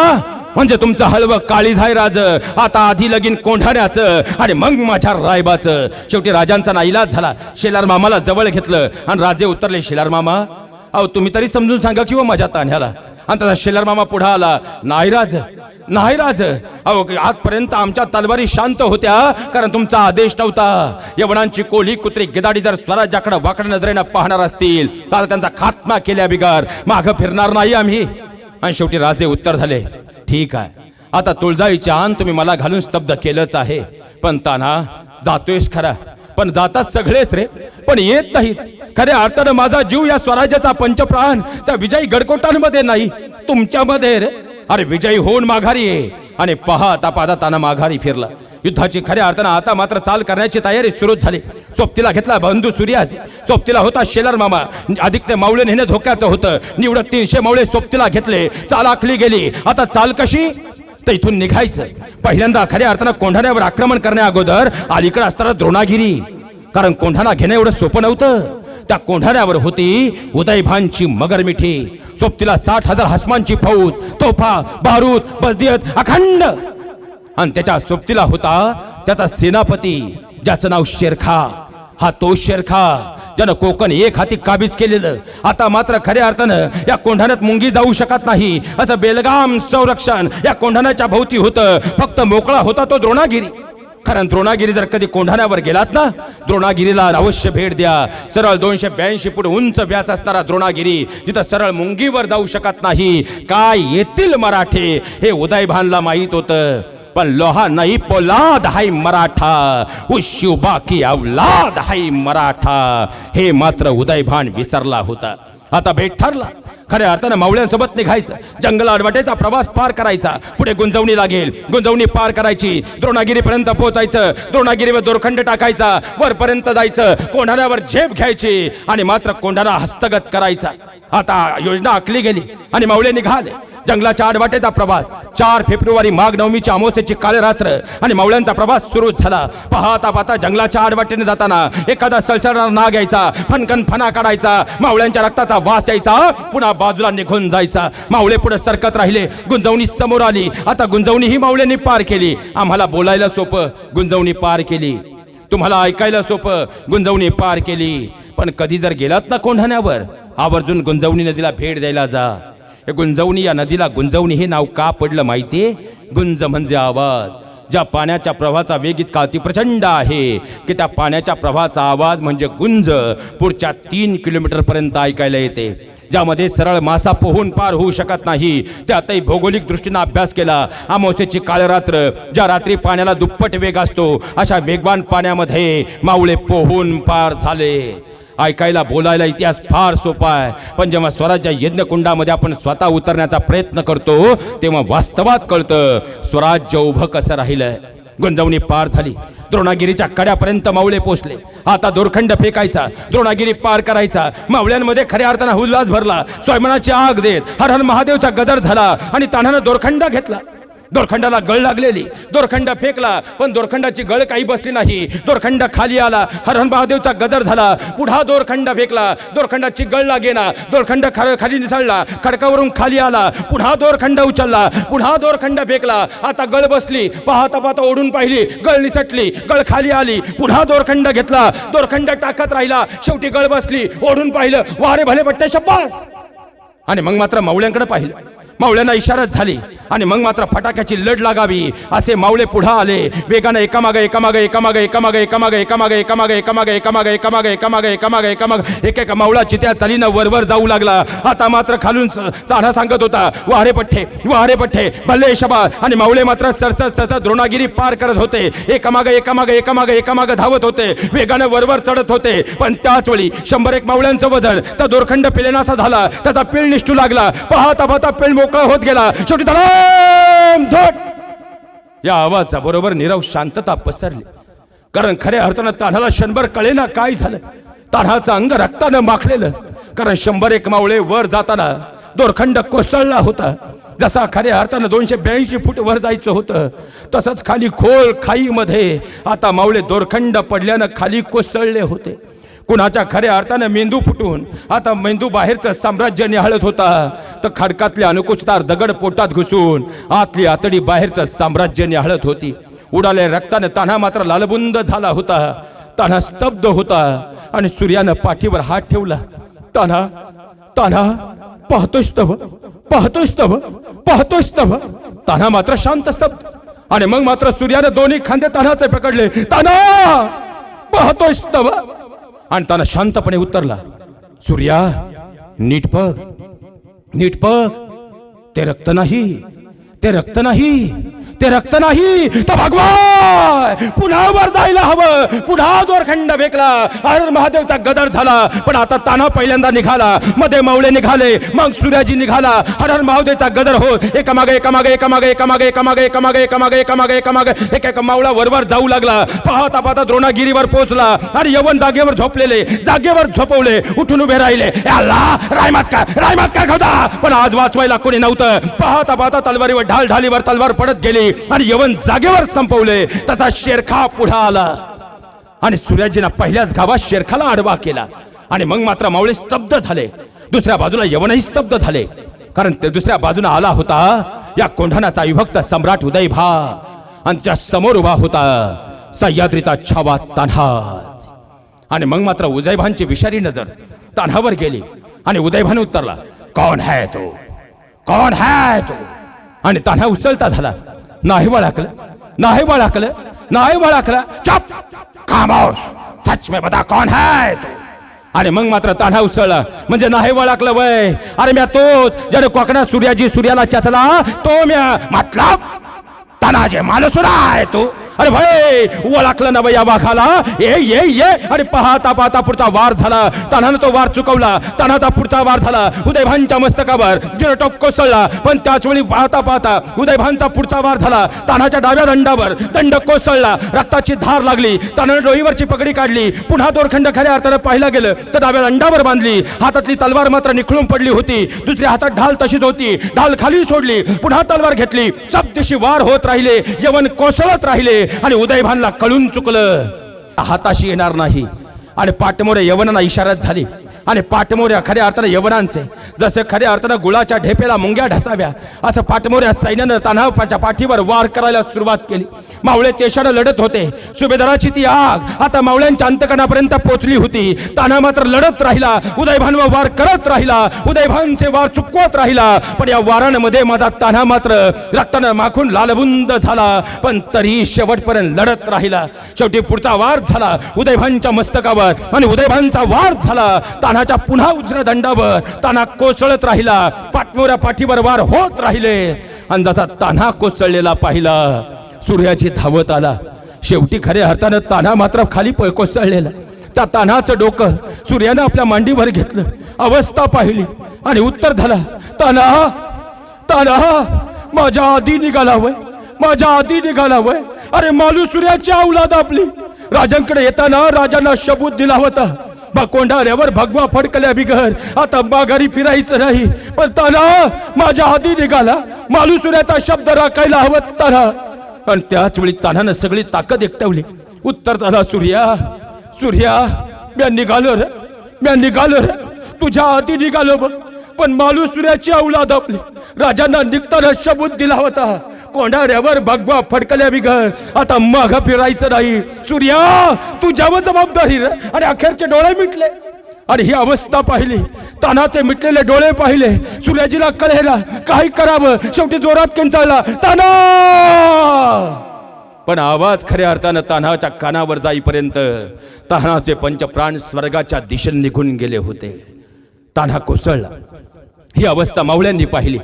Speaker 2: म्हणजे तुमचं हलवं काळीज आहे राज. आता आधी लगीन कोंढाण्याचं आणि मग माझ्या रायबाचं. शेवटी राजांचा नाईलाज झाला. शेलार मामाला जवळ घेतलं आणि राजे उतरले, शेलार मामा अहो तुम्ही तरी समजून सांगा किंवा माझ्या तान्ह्याला. आणि त्याचा शेलार मामा पुढे आला, नाही राज, नाही राज, अहो आजपर्यंत आमच्या तलवारी शांत होत्या कारण तुमचा आदेश नव्हता. यवनांची कोल्ही कुत्री गिदाडी जर स्वराज्याकडे वाकड्या नजरेनं पाहणार असतील तर त्यांचा खात्मा केल्या बिगर मागं फिरणार नाही आम्ही. आणि शेवटी राजे उत्तर झाले, ठीक आहे, आता तुळजाईची आण तुम्ही मला घालून स्तब्ध केलंच आहे. पण तान्हा जातोयस खरा, पण जातात सगळेच रे, पण येत नाहीत. खऱ्या अर्थानं माझा जीव या स्वराज्याचा पंचप्राण त्या विजयी गडकोटांमध्ये नाही, तुमच्यामध्ये रे. अरे विजयी होऊन माघारी आहे आणि पहा तापादा ताना माघारी फिरला. युद्धाची खऱ्या अर्थानं आता मात्र चाल करण्याची तयारी सुरू झाली. सोबतीला घेतला बंधू सूर्याजी, सोबतीला होता शेलार मामा. अधिकचे मावळे नेणं धोक्याचं होतं. निवडत 300 मावळे सोबतीला घेतले. चाल आखली गेली. आता चाल कशी, तर इथून निघायचं. पहिल्यांदा खऱ्या अर्थानं कोंढाण्यावर आक्रमण करण्या अगोदर अलीकडे असताना द्रोणागिरी, कारण कोंढाणा घेणं एवढं सोपं नव्हतं. त्या कोंढाण्यावर होती उदयभानची मगरमिठी, सोबतीला 60,000 हसमांची फौज, तोफा, बारूद, बसदियत अखंड. आणि त्याच्या सोबतीला होता त्याचा सेनापती ज्याचं नाव शेरखा. हा तो शेरखा ज्यानं कोकण एक हाती काबीज केलेलं. आता मात्र खऱ्या अर्थानं या कोंढाण्यात मुंगी जाऊ शकत नाही असं बेलगाम संरक्षण या कोंढाण्याच्या भोवती होतं. फक्त मोकळा होता तो द्रोणागिरी. कारण द्रोणागिरी जर कधी कोंढाण्यावर गेलात ना, द्रोणागिरीला अवश्य भेट द्या. सरळ 282 फूट उंच व्यास असणारा द्रोणागिरी, जिथं सरळ मुंगीवर जाऊ शकत नाही. काय येतील मराठे हे उदयभानला माहीत होतं. पण लोहा नाही पोलाद हाय मराठा, उशिवबा की अवलाद हाय मराठा, हे मात्र उदयभान विसरला होता. आता भेट ठरला. खऱ्या अर्थानं मावळ्यांसोबत निघायचं, जंगल अडवाटेचा प्रवास पार करायचा. पुढे गुंजवणी लागेल, गुंजवणी पार करायची, द्रोणागिरीपर्यंत पोहोचायचं, द्रोणागिरीवर दोरखंड टाकायचा, वरपर्यंत जायचं, कोंढाण्यावर झेप घ्यायची आणि मात्र कोंढाणा हस्तगत करायचा. आता योजना आखली गेली आणि मावळे निघाले. जंगलाच्या आडवाटेचा प्रवास. 4 फेब्रुवारी माघ नवमीच्या अमावस्येची काळ रात्र आणि मावळ्यांचा प्रवास सुरू झाला. पाहता पाहता जंगलाच्या आडवाटेने जाताना एखादा सळसळणारा नाग यायचा, फनकन फना काढायचा, मावळ्यांच्या रक्ताचा वास यायचा, पुन्हा बाजूला निघून जायचा. मावळे पुढे सरकत राहिले. गुंजवणी समोर आली. आता गुंजवणी ही मावळ्यांनी पार केली. आम्हाला बोलायला सोपं, गुंजवणी पार केली. तुम्हाला ऐकायला सोपं, गुंजवणी पार केली. पण कधी जर गेलात ना कोंढाण्यावर, आवर्जून गुंजवणी नदीला भेट द्यायला जा. हे गुंजवणी, या नदीला गुंजवणी हे नाव का पडलं माहितीये? गुंज म्हणजे आवाज. ज्या पाण्याच्या प्रवाहाचा वेग इतका अति प्रचंड आहे की त्या पाण्याच्या प्रवाहाचा आवाज म्हणजे गुंज पुढच्या 3 किलोमीटर पर्यंत ऐकायला येते. ज्यामध्ये सरळ मासा पोहून पार होऊ शकत नाही. त्यातही भौगोलिक दृष्टीने अभ्यास केला. अमावस्येची काळ रात्र, ज्या रात्री पाण्याला दुप्पट वेग असतो, अशा वेगवान पाण्यामध्ये मावळे पोहून पार झाले. ऐकायला बोलायला इतिहास फार सोपा आहे, पण जेव्हा स्वराज्य यज्ञकुंडामध्ये आपण स्वतः उतरण्याचा प्रयत्न करतो तेव्हा वास्तवात कळतं स्वराज्य उभं कसं राहिलंय. गुंजवणी पार झाली. द्रोणागिरीच्या कड्यापर्यंत मावळे पोचले. आता दोरखंड फेकायचा, द्रोणागिरी पार करायचा. मावळ्यांमध्ये खऱ्या अर्थानं उल्हास भरला. स्वयंमनाची आग देत हर हर महादेवचा गदर झाला आणि तान्हानं दोरखंड घेतला. दोरखंडाला गळ लागलेली, दोरखंड फेकला पण दोरखंडाची गळ काही बसली नाही. दोरखंड खाली आला, हरण महादेवचा गदर झाला. पुन्हा दोरखंड फेकला, दोरखंडाची गळ लागेना. दोरखंड खाली निसळला, खडकावरून खाली आला. पुन्हा दोरखंड उचलला, पुन्हा दोरखंड फेकला. आता गळ बसली, पाहता पाहता ओढून पाहिली, गळ निसटली, गळ खाली आली. पुन्हा दोरखंड घेतला, दोरखंड टाकत राहिला. शेवटी गळ बसली, ओढून पाहिलं, वारे भले पट्टे शब्बास. आणि मग मात्र मावळ्यांकडे पाहिलं. मावळ्यांना इशारा झाली आणि मग मात्र फटाक्याची लढ लागावी असे मावळे पुढे आले. वेगाने एकामागे एकामागे एकामागे एकामागे एकामागे एकामागे एकामागे एकामागे एकामागे एकामागे एकामागे एकामागे एकामागे एक एक मावळा चित्या चालीनं वरवर जाऊ लागला. आता मात्र खालून तान्हा सांगत होता, वारे पठ्ठे भले शबा. आणि मावळे मात्र सरसत सरसत द्रोणागिरी पार करत होते. एकामागे एकामागे एकामागे एकामागे धावत होते, वेगाने वरवर चढत होते. पण त्याच वेळी 101 मावळ्यांचं वजन त्या दोरखंड पेलेनासा झाला. त्याचा पिळ निष्ठू लागला. पाहता पाहता पिळ मोकळा होत गेला. शेवटी धडाम धड या आवाजा बरोबर नीरव शांतता पसरली. कारण खऱ्या अर्थानं तान्हाला क्षणभर कळेना काय झालं. तान्हाचं अंग रक्तानं माखलेलं. कारण 101 मावळे वर जाताना दोरखंड कोसळला होता. जसा खऱ्या अर्थानं 282 फूट वर जायचं होतं, तसंच खाली खोल खाईमध्ये आता मावळे दोरखंड पडल्यानं खाली कोसळले होते. कुणाच्या खऱ्या अर्थानं मेंदू फुटून आता मेंदू बाहेरचं साम्राज्य निहाळत होता, तर खडकातले अनुकुचतार दगड पोटात घुसून आतली आतडी बाहेरचं साम्राज्य निहाळत होती. उडाले रक्तानं तान्हा मात्र लालबुंद झाला होता. तान्हा स्तब्ध होता आणि सूर्यानं पाठीवर हात ठेवला. तान्हा पाहतोस तव. तान्हा मात्र शांत स्तब्ध. आणि मग मात्र सूर्यानं दोन्ही खांदे तान्हाचे पकडले. तान्हा पाहतोस तव. आणि तान्हा शांतपणे उत्तरला, सूर्या नीट बघ, ते रक्त नाही, तर भगवान पुन्हा वर जायला हवं. पुन्हा दोरखंड फेकला, हर महादेवचा गदर झाला. पण आता तान्हा पहिल्यांदा निघाला, मध्ये मावळे निघाले, मग सूर्याजी निघाला. हर महादेवचा गदर हो एकामागे एकामागे एकामागे एकामागे एकामागे एकामागे एकामागे एकामागे एकामागे एक एक मावळा वरवर जाऊ लागला. पाहता पाहता द्रोणागिरीवर पोहोचला आणि यवन जागेवर झोपवले. उठून उभे राहिले. रायमात काय होता, पण आज वाचवायला कोणी नव्हतं. पाहता पाहता तलवारीवर ढालीवर तलवार पडत गेली आणि यवन जागेवर संपवले. तसा शेरखा पुढे आला आणि सूर्याजींना पहिल्याच गावात शेरखाला आडवा केला. आणि मग मात्र मावळे स्तब्ध झाले. दुसऱ्या बाजूला यवनही स्तब्ध झाले. कारण ते दुसऱ्या बाजूने आला होता या कोंढाणाचा विभक्त सम्राट उदयभा. आणि त्या समोर उभा होता सह्याद्रीचा छावा तान्हा. आणि मग मात्र उदयभानची विषारी नजर तान्हावर गेली आणि उदयभान उत्तरला, कौन है तो. आणि तान्हा उचलता झाला. नाही वळखलं. चुप खामोश, सच में बता कौन है तो. आणि मग मात्र तान्हा उसळला, म्हणजे नाही वळखलं वय. अरे म्या तोच ज्याने कोकणात सूर्याला चचला तो म्या. मतलब तानाजे मालसुरा आहे तू. अरे भाई ओळखलं ना या वाघाला. ये अरे पाहता पाहता पुढचा वार झाला. तान्हानं तो वार चुकवला. तान्हाचा पुढचा वार झाला उदयभानच्या मस्तकावर. जिरटोप कोसळला. पण त्याच वेळी पाहता पाहता उदयभानचा पुढचा वार झाला तान्हाच्या डाव्या दंडावर. दंड कोसळला. रक्ताची धार लागली. तान्हानं डोईवरची पगडी काढली. पुन्हा दोरखंड खऱ्या अर्थानं पाहिला गेलं तर डाव्या दंडावर बांधली. हातातली तलवार मात्र निखळून पडली होती. दुसऱ्या हातात ढाल तशीच होती. ढाल खाली सोडली. पुन्हा तलवार घेतली. सब दिशी वार होत राहिले. यवन कोसळत राहिले. आणि उदयभानला कळून चुकलं हाताशी येणार नाही. आणि पाठमोऱ्या यवनांना इशारा झाली. आणि पाठमोऱ्या खऱ्या अर्थानं यवनांचे जसे खऱ्या अर्थानं गुळाच्या ढेपेला मुंग्या ढसाव्या असं पाठमोऱ्या सैन्यानं तान्हाच्या पाठीवर वार करायला सुरुवात केली. मावळे तेशानं लढत होते. सुभेदाराची ती आग आता मावळ्यांच्या अंतकणापर्यंत पोचली होती. तान्हा मात्र लढत राहिला. उदयभानवर वार करत राहिला. उदयभानचे वार चुकवत राहिला. पण या वारांमध्ये माझा तान्हा मात्र रक्तानं माखून लालबुंद झाला. पण तरी शेवटपर्यंत लढत राहिला. शेवटी पुढचा वार झाला उदयभानच्या मस्तकावर आणि उदयभानचा वार झाला तान्हाच्या पुन्हा उजव्या दंडावर. तान्हा कोसळत राहिला. पाठमोऱ्या पाठीवर वार होत राहिले. आणि जसा तान्हा कोसळलेला पाहिला सूर्याची धावत आला. शेवटी खऱ्या अर्थानं तान्हा मात्र खाली कोसळलेला. त्या तान्हाचं डोकं सूर्यानं आपल्या मांडीवर घेतलं. अवस्था पाहिली आणि उत्तर झाला, तान्हा माझ्या आधी निघाला वय. अरे मालू सूर्याची औलाद आपली. राजांकडे येताना राजांना शबूत दिला होता. कोंढाण्यावर भगवा फडकल्या बिगर आता माघारी फिरायचं नाही. पण ताना माझ्या हाती निघाला, मालुसुऱ्याचा शब्द राखायला हवं ताना. आणि त्याच वेळी तानानं सगळी ताकद एकटवली. उत्तर ताना, सूर्या म्या निघालो रे, तुझ्या हाती निघालो बघ. पण मालुसुऱ्याची औलाद आपली राजांना निघताना शब्द दिला होता, कोंढाण्यावर भगवा फडकल्या बिगर आता माघ फिरायचं नाही. सूर्या तुझ्यावर जबाबदारी रे. आणि अखेरचे डोळे मिटले आणि ही अवस्था पाहिली, तानाचे मिटलेले डोळे पाहिले. सूर्याजीला कळेना काय करावं. शेवटी जोरात किंचाळला, ताना. पण आवाज खऱ्या अर्थानं तान्हाच्या कानावर जाईपर्यंत तान्हाचे पंचप्राण स्वर्गाच्या दिशेने निघून गेले होते. तान्हा कोसळला. ही अवस्था मावळ्यांनी पाहिली.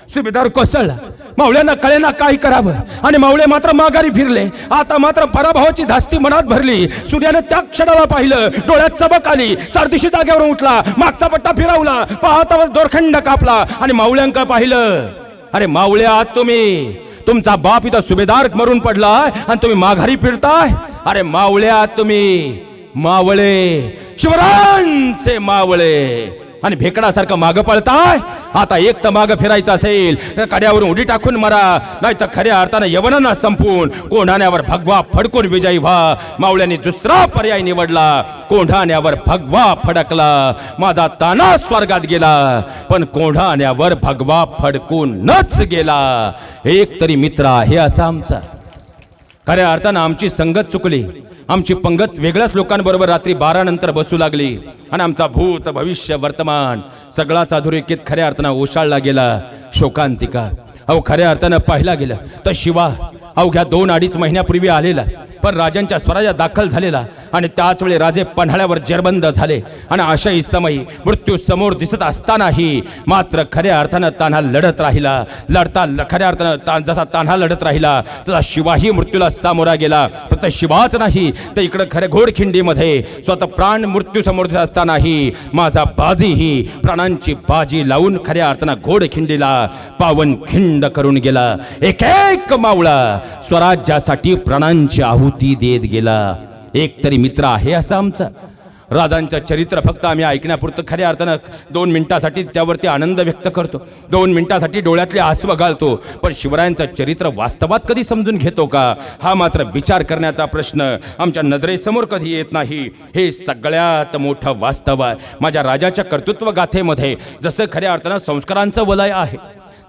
Speaker 2: सुभेदार कोसळला. मावळ्यांना कळेना काय करावं. आणि मावळे मात्र माघारी फिरले. आता मात्र पराभवाची धास्ती मनात भरली. सूर्याने त्या क्षणाला पाहिलं, डोळ्यात चमक आली. सरदिशी जागेवर उठला, मागचा पट्टा फिरवला, पाहतावर दोरखंड कापला आणि मावळ्यांका पाहिलं. अरे मावळ्या, तुमचा बाप इथं सुभेदार मरून पडलाय आणि तुम्ही माघारी फिरताय. अरे मावळ्या, मावळे, शिवरायांचे मावळे आणि भेकडासारखं मागं पळताय. आता एक तर मागं फिरायचं असेल तर कड्यावरून उडी टाकून मरा, नाही तर खऱ्या अर्थानं यवनांना संपून कोंढाण्यावर भगवा फडकून विजयी व्हा. मावळ्यांनी दुसरा पर्याय निवडला. कोंढाण्यावर भगवा फडकला. माझा ताना स्वर्गात गेला, पण कोंढाण्यावर भगवा फडकूनच गेला. एक तरी मित्र आहे असा आमचा. खऱ्या अर्थानं आमची संगत चुकली. आमची पंगत वेगळ्याच लोकांबरोबर रात्री 12 नंतर बसू लागली आणि आमचा भूत भविष्य वर्तमान सगळाच अधोरेखित खऱ्या अर्थानं ओशाळला गेला. शोकांतिका खऱ्या अर्थानं पाहिला गेलं तर शिवा अवघ्या 2-2.5 महिन्यापूर्वी आलेला, पण राजांच्या स्वराज्यात दाखल झालेला आणि त्याच वेळी राजे पन्हाळ्यावर जेरबंद झाले. आणि अशाही समयी मृत्यू समोर दिसत असतानाही मात्र खऱ्या अर्थानं तान्हा लढत राहिला. खऱ्या अर्थानं जसा तान्हा लढत राहिला तसा शिवाही मृत्यूला सामोरा गेला. फक्त शिवाच नाही तर इकडं खऱ्या घोडखिंडीमध्ये स्वतः प्राण मृत्यू समोर दिसत असतानाही माझा बाजीही प्राणांची बाजी लावून खऱ्या अर्थानं घोडखिंडीला पावन खिंड करून गेला. एक मावळा स्वराज्यासाठी प्राणांची आहुती देत गेला. एक तरी मित्र आहे असा आमचा. राजांचं चरित्र फक्त आम्ही ऐकण्यापुरतं खऱ्या अर्थानं 2 मिनिटासाठी त्यावरती आनंद व्यक्त करतो, 2 मिनिटासाठी डोळ्यातले आसू घालतो. पण शिवरायांचं चरित्र वास्तवात कधी समजून घेतो का, हा मात्र विचार करण्याचा प्रश्न आमच्या नजरेसमोर कधी येत नाही. हे सगळ्यात मोठं वास्तव आहे. माझ्या राजाच्या कर्तृत्व गाथेमध्ये जसं खऱ्या अर्थानं संस्कारांचं वलय आहे,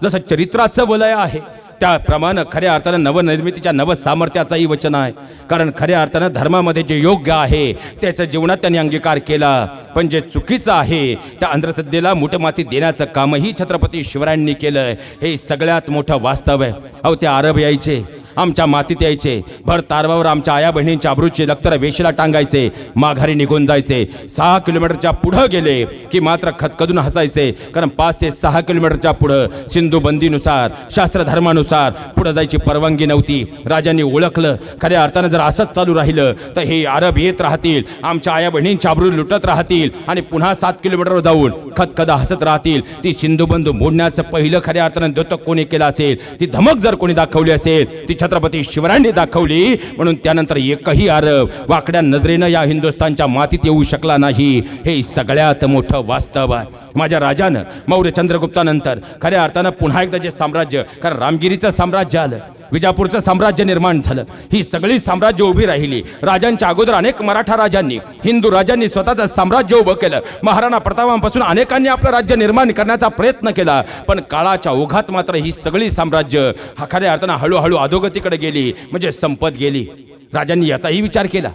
Speaker 2: जसं चरित्राचं वलय आहे, त्याप्रमाणे खऱ्या अर्थानं नवनिर्मितीच्या नवसामर्थ्याचाही वचन आहे. कारण खऱ्या अर्थानं धर्मामध्ये जे योग्य आहे त्याच्या जीवनात त्यांनी अंगीकार केला, पण जे चुकीचं आहे त्या अंधश्रद्धेला मुठमाती देण्याचं कामही छत्रपती शिवरायांनी केलं. हे सगळ्यात मोठं वास्तव आहे. ते अरब यायचे, आमच्या मातीत यायचे, भर तारवावर आमच्या आया बहिणींच्या अब्रूचे लक्तर वेशीला टांगायचे, माघारी निघून जायचे. 6 किलोमीटरच्या पुढं गेले की मात्र खदखदून हसायचे. कारण 5 ते 6 किलोमीटरच्या पुढं सिंधू बंदीनुसार शास्त्र धर्मानुसार पुढं जायची परवानगी नव्हती. राजांनी ओळखलं खऱ्या अर्थानं जर असंच चालू राहिलं तर हे अरब येत राहतील, आमच्या आया बहिणींच्या अब्रू लुटत राहतील आणि पुन्हा 7 किलोमीटरवर जाऊन खदखदा हसत राहतील. ती सिंधू बंधू मोडण्याचं पहिलं खऱ्या अर्थानं द्योतक कोणी केलं असेल, ती धमक जर कोणी दाखवली असेल ती छत्रपती शिवरायांनी दाखवली. म्हणून त्यानंतर एकही अरब वाकड्या नजरेनं या हिंदुस्थानच्या मातीत येऊ शकला नाही. हे सगळ्यात मोठं वास्तव आहे. माझ्या राजानं मौर्य चंद्रगुप्तानंतर खऱ्या अर्थानं पुन्हा एकदा जे साम्राज्य, कारण रामगिरीचं साम्राज्य आलं, विजापूरचं साम्राज्य निर्माण झालं, ही सगळी साम्राज्य उभी राहिली. राजांच्या अगोदर अनेक मराठा राजांनी, हिंदू राजांनी स्वतःचं साम्राज्य उभं केलं. महाराणा प्रतापांपासून अनेकांनी आपलं राज्य निर्माण करण्याचा प्रयत्न केला, पण काळाच्या ओघात मात्र ही सगळी साम्राज्य खऱ्या अर्थानं हळूहळू अधोगतीकडे गेली, म्हणजे संपत गेली. राजांनी याचाही विचार केला.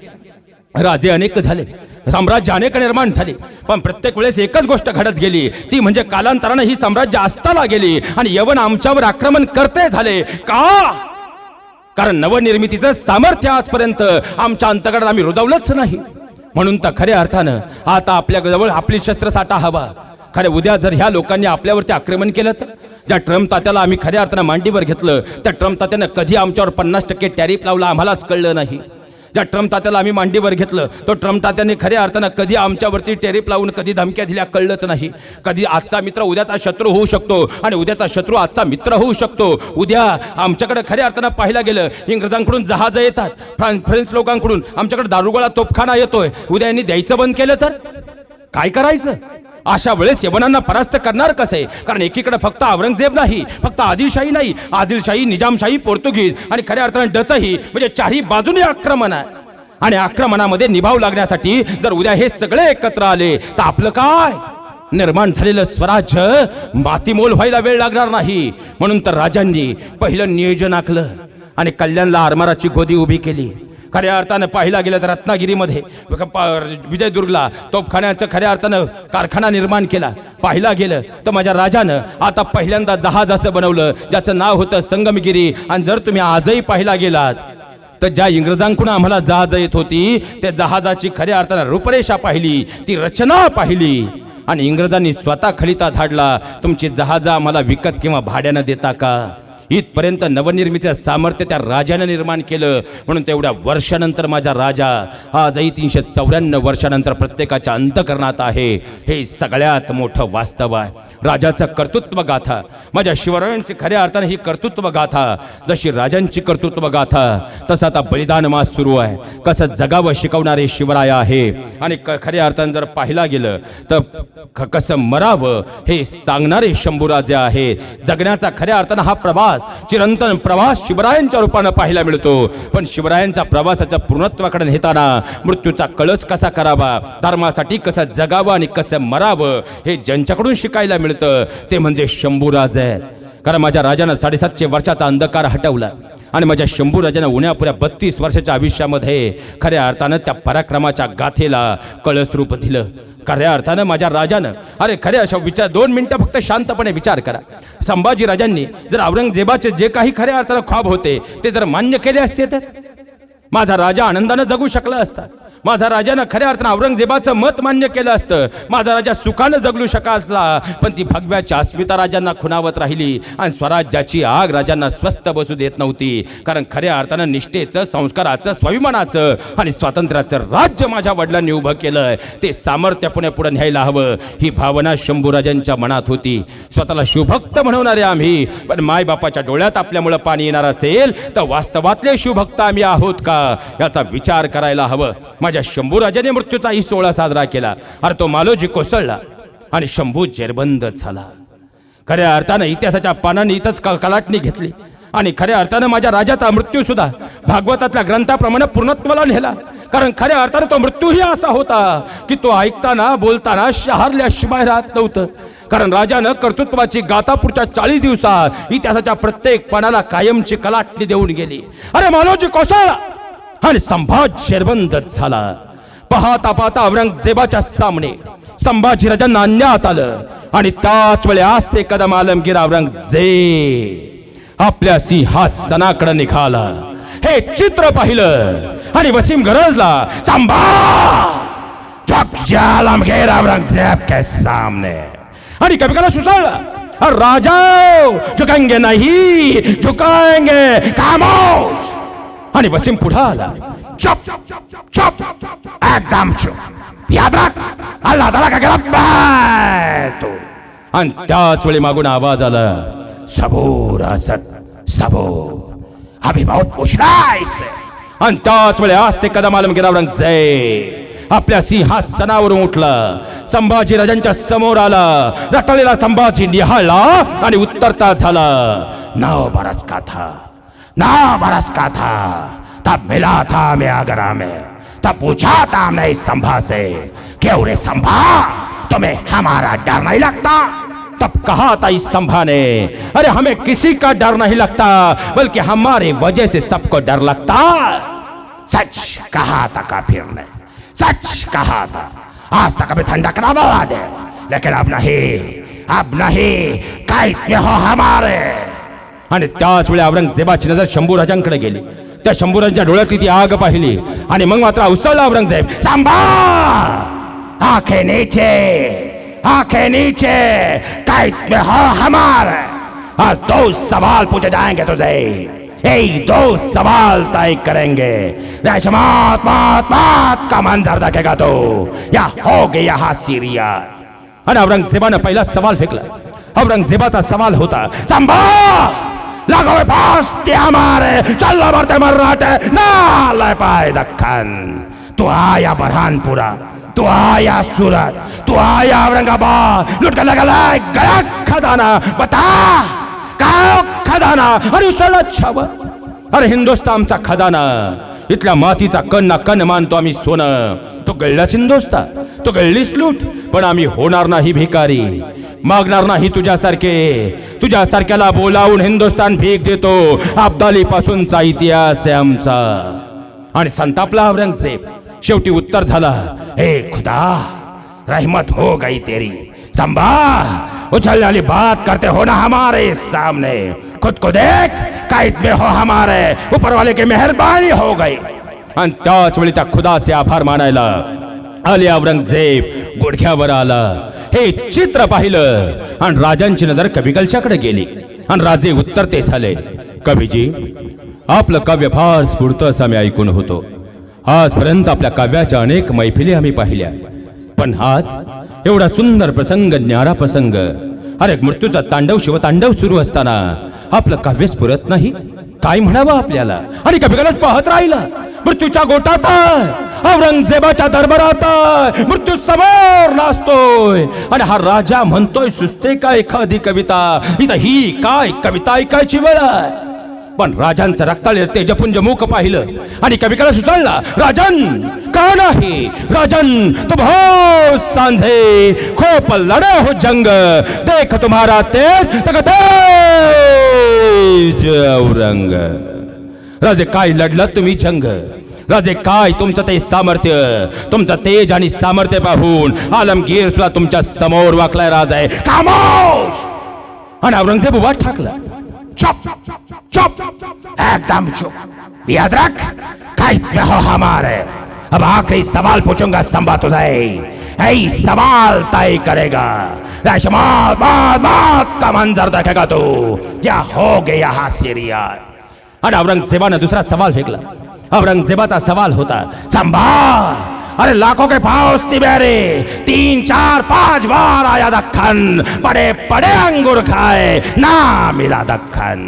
Speaker 2: राजे अनेक झाले, साम्राज्य अनेक निर्माण झाले, पण प्रत्येक वेळेस एकच गोष्ट घडत गेली, ती म्हणजे कालांतरानं ही साम्राज्य अस्ताला गेली आणि यवन आमच्यावर आक्रमण करते झाले. का? कारण नवनिर्मितीचं सामर्थ्य आजपर्यंत आमच्या अंतर्गत आम्ही रुजवलंच नाही. म्हणून तर खऱ्या अर्थानं आता आपल्या जवळ आपली शस्त्रसाठा हवा. खरे उद्या जर ह्या लोकांनी आपल्यावरती आक्रमण केलं तर, ज्या ट्रम्प तात्याला आम्ही खऱ्या अर्थानं मांडीवर घेतलं त्या ट्रम्प तात्यानं कधी आमच्यावर 50% टॅरिफ लावला आम्हालाच कळलं नाही. ज्या ट्रम्प तात्याला आम्ही मांडीवर घेतलं, तो ट्रम्प तात्याने खऱ्या अर्थानं कधी आमच्यावरती टेरिफ लावून कधी धमक्या दिल्या कळलंच नाही. कधी आजचा मित्र उद्याचा शत्रू होऊ शकतो आणि उद्याचा शत्रू आजचा मित्र होऊ शकतो. उद्या आमच्याकडे खऱ्या अर्थानं पाहायला गेलं इंग्रजांकडून जहाजं येतात, फ्रेंच लोकांकडून आमच्याकडे दारुगोळा तोफखाना येतोय. उद्या यांनी द्यायचं बंद केलं तर काय करायचं? अशा वेळेस यवनांना परास्त करणार कसे? कारण एकीकडे फक्त औरंगजेब नाही, फक्त आदिलशाही नाही, आदिलशाही, निजामशाही, पोर्तुगीज आणि खऱ्या अर्थानं डचही, म्हणजे चारही बाजूने आक्रमण आहे. आणि आक्रमणामध्ये निभाव लागण्यासाठी जर उद्या हे सगळे एकत्र आले तर आपलं काय? निर्माण झालेलं स्वराज्य मातीमोल व्हायला वेळ लागणार नाही. म्हणून तर राजांनी पहिलं नियोजन आखलं आणि कल्याणला आरमाराची गोदी उभी केली. खऱ्या अर्थानं पाहिला गेलं तर रत्नागिरीमध्ये विजयदुर्गला तोफखान्याचं खऱ्या अर्थानं कारखाना निर्माण केला. पाहिला गेलं तर माझ्या राजानं आता पहिल्यांदा जहाज असं बनवलं ज्याचं नाव होतं संगमगिरी. आणि जर तुम्ही आजही पाहिला गेलात तर ज्या इंग्रजांकडून आम्हाला जहाज येत होती त्या जहाजाची खऱ्या अर्थानं रूपरेषा पाहिली, ती रचना पाहिली आणि इंग्रजांनी स्वतः खलिता धाडला, तुमची जहाज आम्हाला विकत किंवा भाड्यानं देता का? इथपर्यंत नवनिर्मितीचं सामर्थ्य त्या राजाने निर्माण केलं. म्हणून तेवढ्या वर्षानंतर माझा राजा आजही 394 वर्षानंतर प्रत्येकाच्या अंतःकरणात आहे. हे सगळ्यात मोठं वास्तव आहे. राजाचं कर्तृत्व गाथा, माझ्या शिवरायांची खऱ्या अर्थाने ही कर्तृत्व गाथा, जशी राजांची कर्तृत्व गाथा तसं आता बलिदान मास सुरू आहे. कसं जगावं शिकवणारे शिवराय आहे आणि खऱ्या अर्थानं जर पाहिला गेलं तर कसं मरावं हे सांगणारे शंभूराजे आहे. जगण्याचा खऱ्या अर्थानं हा प्रवास, चिरंतन प्रवास शिवरायांच्या रूपानं पाहायला मिळतो. पण शिवरायांचा प्रवासाच्या पूर्णत्वाकडे नेताना मृत्यूचा कळस कसा करावा, धर्मासाठी कसं जगावं आणि कसं मरावं हे ज्यांच्याकडून शिकायला मिळतं ते म्हणजे शंभूराज आहेत. कारण माझ्या राजानं 750 वर्षाचा अंधकार हटवला आणि माझ्या शंभूराजानं उण्यापुऱ्या 32 वर्षाच्या आयुष्यामध्ये खऱ्या अर्थानं त्या पराक्रमाच्या गाथेला कळस रूप दिलं. खऱ्या अर्थानं माझ्या राजानं, अरे खऱ्या अशा विचार 2 मिनिटं फक्त शांतपणे विचार करा. संभाजी राजांनी जर औरंगजेबाचे जे काही खऱ्या अर्थानं ख्वाब होते ते जर मान्य केले असते तर माझा राजा आनंदानं जगू शकला असता. माझा राजानं खऱ्या अर्थानं औरंगजेबाचं मत मान्य केलं असतं. माझा राजा सुखानं जगू शकला असला. पण ती भगव्याची अस्मिता राजांना खुणावत राहिली आणि स्वराज्याची आग राजांना स्वस्थ बसू देत नव्हती. कारण खऱ्या अर्थानं निष्ठेचं, संस्काराचं, स्वाभिमानाचं आणि स्वातंत्र्याचं राज्य माझ्या वडिलांनी उभं केलंय, ते सामर्थ्य पुढे न्यायला हवं ही भावना शंभूराजांच्या मनात होती. स्वतःला शिवभक्त म्हणवणारे आम्ही, पण मायबापाच्या डोळ्यात आपल्यामुळं पाणी येणार असेल तर वास्तवातले शिवभक्त आम्ही आहोत का याचा विचार करायला हवं. माझ्या शंभूराजाने मृत्यूचाही सोहळा साजरा केला. अरे तो मालोजी कोसळला आणि शंभू जेरबंद झाला. खऱ्या अर्थानं इतिहासाच्या पानांनी इथंच कलाटणी घेतली आणि खऱ्या अर्थानं माझ्या राजाचा मृत्यू सुद्धा भागवतातल्या ग्रंथाप्रमाणे पूर्णत्वाला नेला. कारण खऱ्या अर्थानं तो मृत्यूही असा होता की तो ऐकताना बोलताना शहारल्याशिवाय राहत नव्हतं. कारण राजानं कर्तृत्वाची गाथा पुढच्या 40 दिवसात इतिहासाच्या प्रत्येक पानाला कायमची कलाटणी देऊन गेली. अरे मालोजी कोसळला आणि संभाजी जेरबंद झाला. पाहता पाहता औरंगजेबाच्या सामने संभाजीराजांना आणण्यात आलं आणि त्याच वेळी आस्ते कदम आलमगीर औरंगजेब आपल्या सिंहासनाकडे निघाला. हे चित्र पाहिलं आणि वसीम गरजला, आलमगीर औरंगजेब के सामने. आणि कविकाला सुचवलं, राजा झुकेंगे नहीं, झुकाएंगे खामोश. आणि वसीम पुढे आला, चुप चुप एकदम चुप, याद रख अल्लाह ताला का गिरफ्त तो. आणि त्याच वेळी मागून आवाज आला, सबूर असद सबूर, अभी बहुत पूछना है इससे. आणि त्याच वेळी आस्ते कदम आलमगीर औरंगजेब आपल्या सिंहासनावरून उठला, संभाजीराजांच्या समोर आला. रटलेला संभाजी निहाळला आणि उत्तरता झाला, 9 बरस का था, 9 बरस का था, तब मिला था मैं आगरा में, तब पूछा था हमने इस संभा से, क्यों रे संभा तुम्हें हमारा डर नहीं लगता? तब कहा था इस संभा ने, अरे हमें किसी का डर नहीं लगता, बल्कि हमारे वजह से सबको डर लगता. सच कहा था काफिर ने, सच कहा था. आज तक अभी ठंडा करा दे, लेकिन अब नहीं कैद में हो हमारे. आणि त्याच वेळी औरंगजेबाची नजर शंभूराजांकडे गेली. त्या शंभूराजांच्या डोळ्यातली ती आग पाहिली आणि मग मात्र उसळला औरंगजेब, सांभा आंखें नीचे, कैद में हो हमारे. आज 2 सवाल पूछे जाएंगे तुझे,
Speaker 1: यही दो सवाल तय करेंगे। रेशमात मात मात का मंजर देखेगा तो या हो गया हा सीरिया। आणि औरंगजेबानं पहिला सवाल फेकला। औरंगजेबाचा सवाल होता, संभा लागो पास ते हमारे चल मरते मर्राटे ना ले पाए दक्खन। तू आया बरहानपुरा, तू आया सूरत, तू आया औरंगाबाद, लुट कर लगा गया खजाना, बता काय खजाना। अरे उसला छावा, अरे हिंदुस्तानचा खजाना, इथल्या मातीचा कण ना कण मानतो आम्ही सोनं। तो गळलास हिंदुस्तान, तो गळलीस लूट, पण आम्ही होणार नाही भिकारी, मागणार नाही तुझ्यासारख्याला बोलावून हिंदुस्तान भीक देतो। अब्दाली पासूनचा इतिहास आहे आमचा। आणि संतापला औरंगजेब। शेवटी उत्तर झाला, हे खुदा रहमत हो गई तेरी, संभा उछल वाली बात करते हो ना हमारे सामने, खुद को देख कैद में हो हमारे, ऊपर वाले की मेहरबानी हो गई। आणि त्याच वेळी त्या खुदाचे आभार मानायला आले औरंगजेब गुडघ्यावर आला। हे चित्र पाहिलं आणि राजांची नजर कवी कलशाकडे गेली आणि राजे उत्तर ते झाले, कवीजी आपलं काव्य फार स्फूर्त असं आम्ही ऐकून होतो। आजपर्यंत आपल्या काव्याच्या अनेक मैफिली आम्ही पाहिल्या, पण आज एवढा सुंदर प्रसंग, न्यारा प्रसंग, अरे मृत्यूचा तांडव शिवतांडव सुरू असताना आपलं काव्य स्फुरत नाही, काय म्हणावं आपल्याला? आणि कविगणच पाहत राहिला। मृत्यूच्या गोटात, औरंगजेबाच्या दरबारात मृत्यू समोर नाचतोय आणि हा राजा म्हणतोय सुचते का एखादी कविता? इथं ही काय कविता ऐकायची वेळ आहे? पण राजांचं रक्ताळे तेजपुंज मुख पाहिलं आणि कविकाला सुचवला, राजन का नाही राजन, तुम हो सांझे खोप लड़े हो जंग, देख तुम्हारा तेज तक तेज औरंग। राजे काय लढलं तुम्ही जंग, राजे काय तुमचं ते सामर्थ्य, तुमचं तेज आणि सामर्थ्य पाहून आलमगीर सुद्धा तुमच्या समोर वाकलाय राज आहे, खामोश। आणि औरंगजेब उभा ठाकला, चुप चुप एकदम चुप, याद रख कैद में हो हमारे। अब आखिरी सवाल पूछूंगा संभा तुझे, यही सवाल तय करेगा रेशमात मात का मंजर देखेगा तू या हो गया हा सीरिया। आणि औरंगजेबाने दुसरा सवाल फेकला। औरंगजेबाचा सवाल होता, संभा अरे लाखों के फौज मेरे 3 4 5 बार आया दक्खन, बड़े बड़े अंगूर खाए ना मिला दक्खन।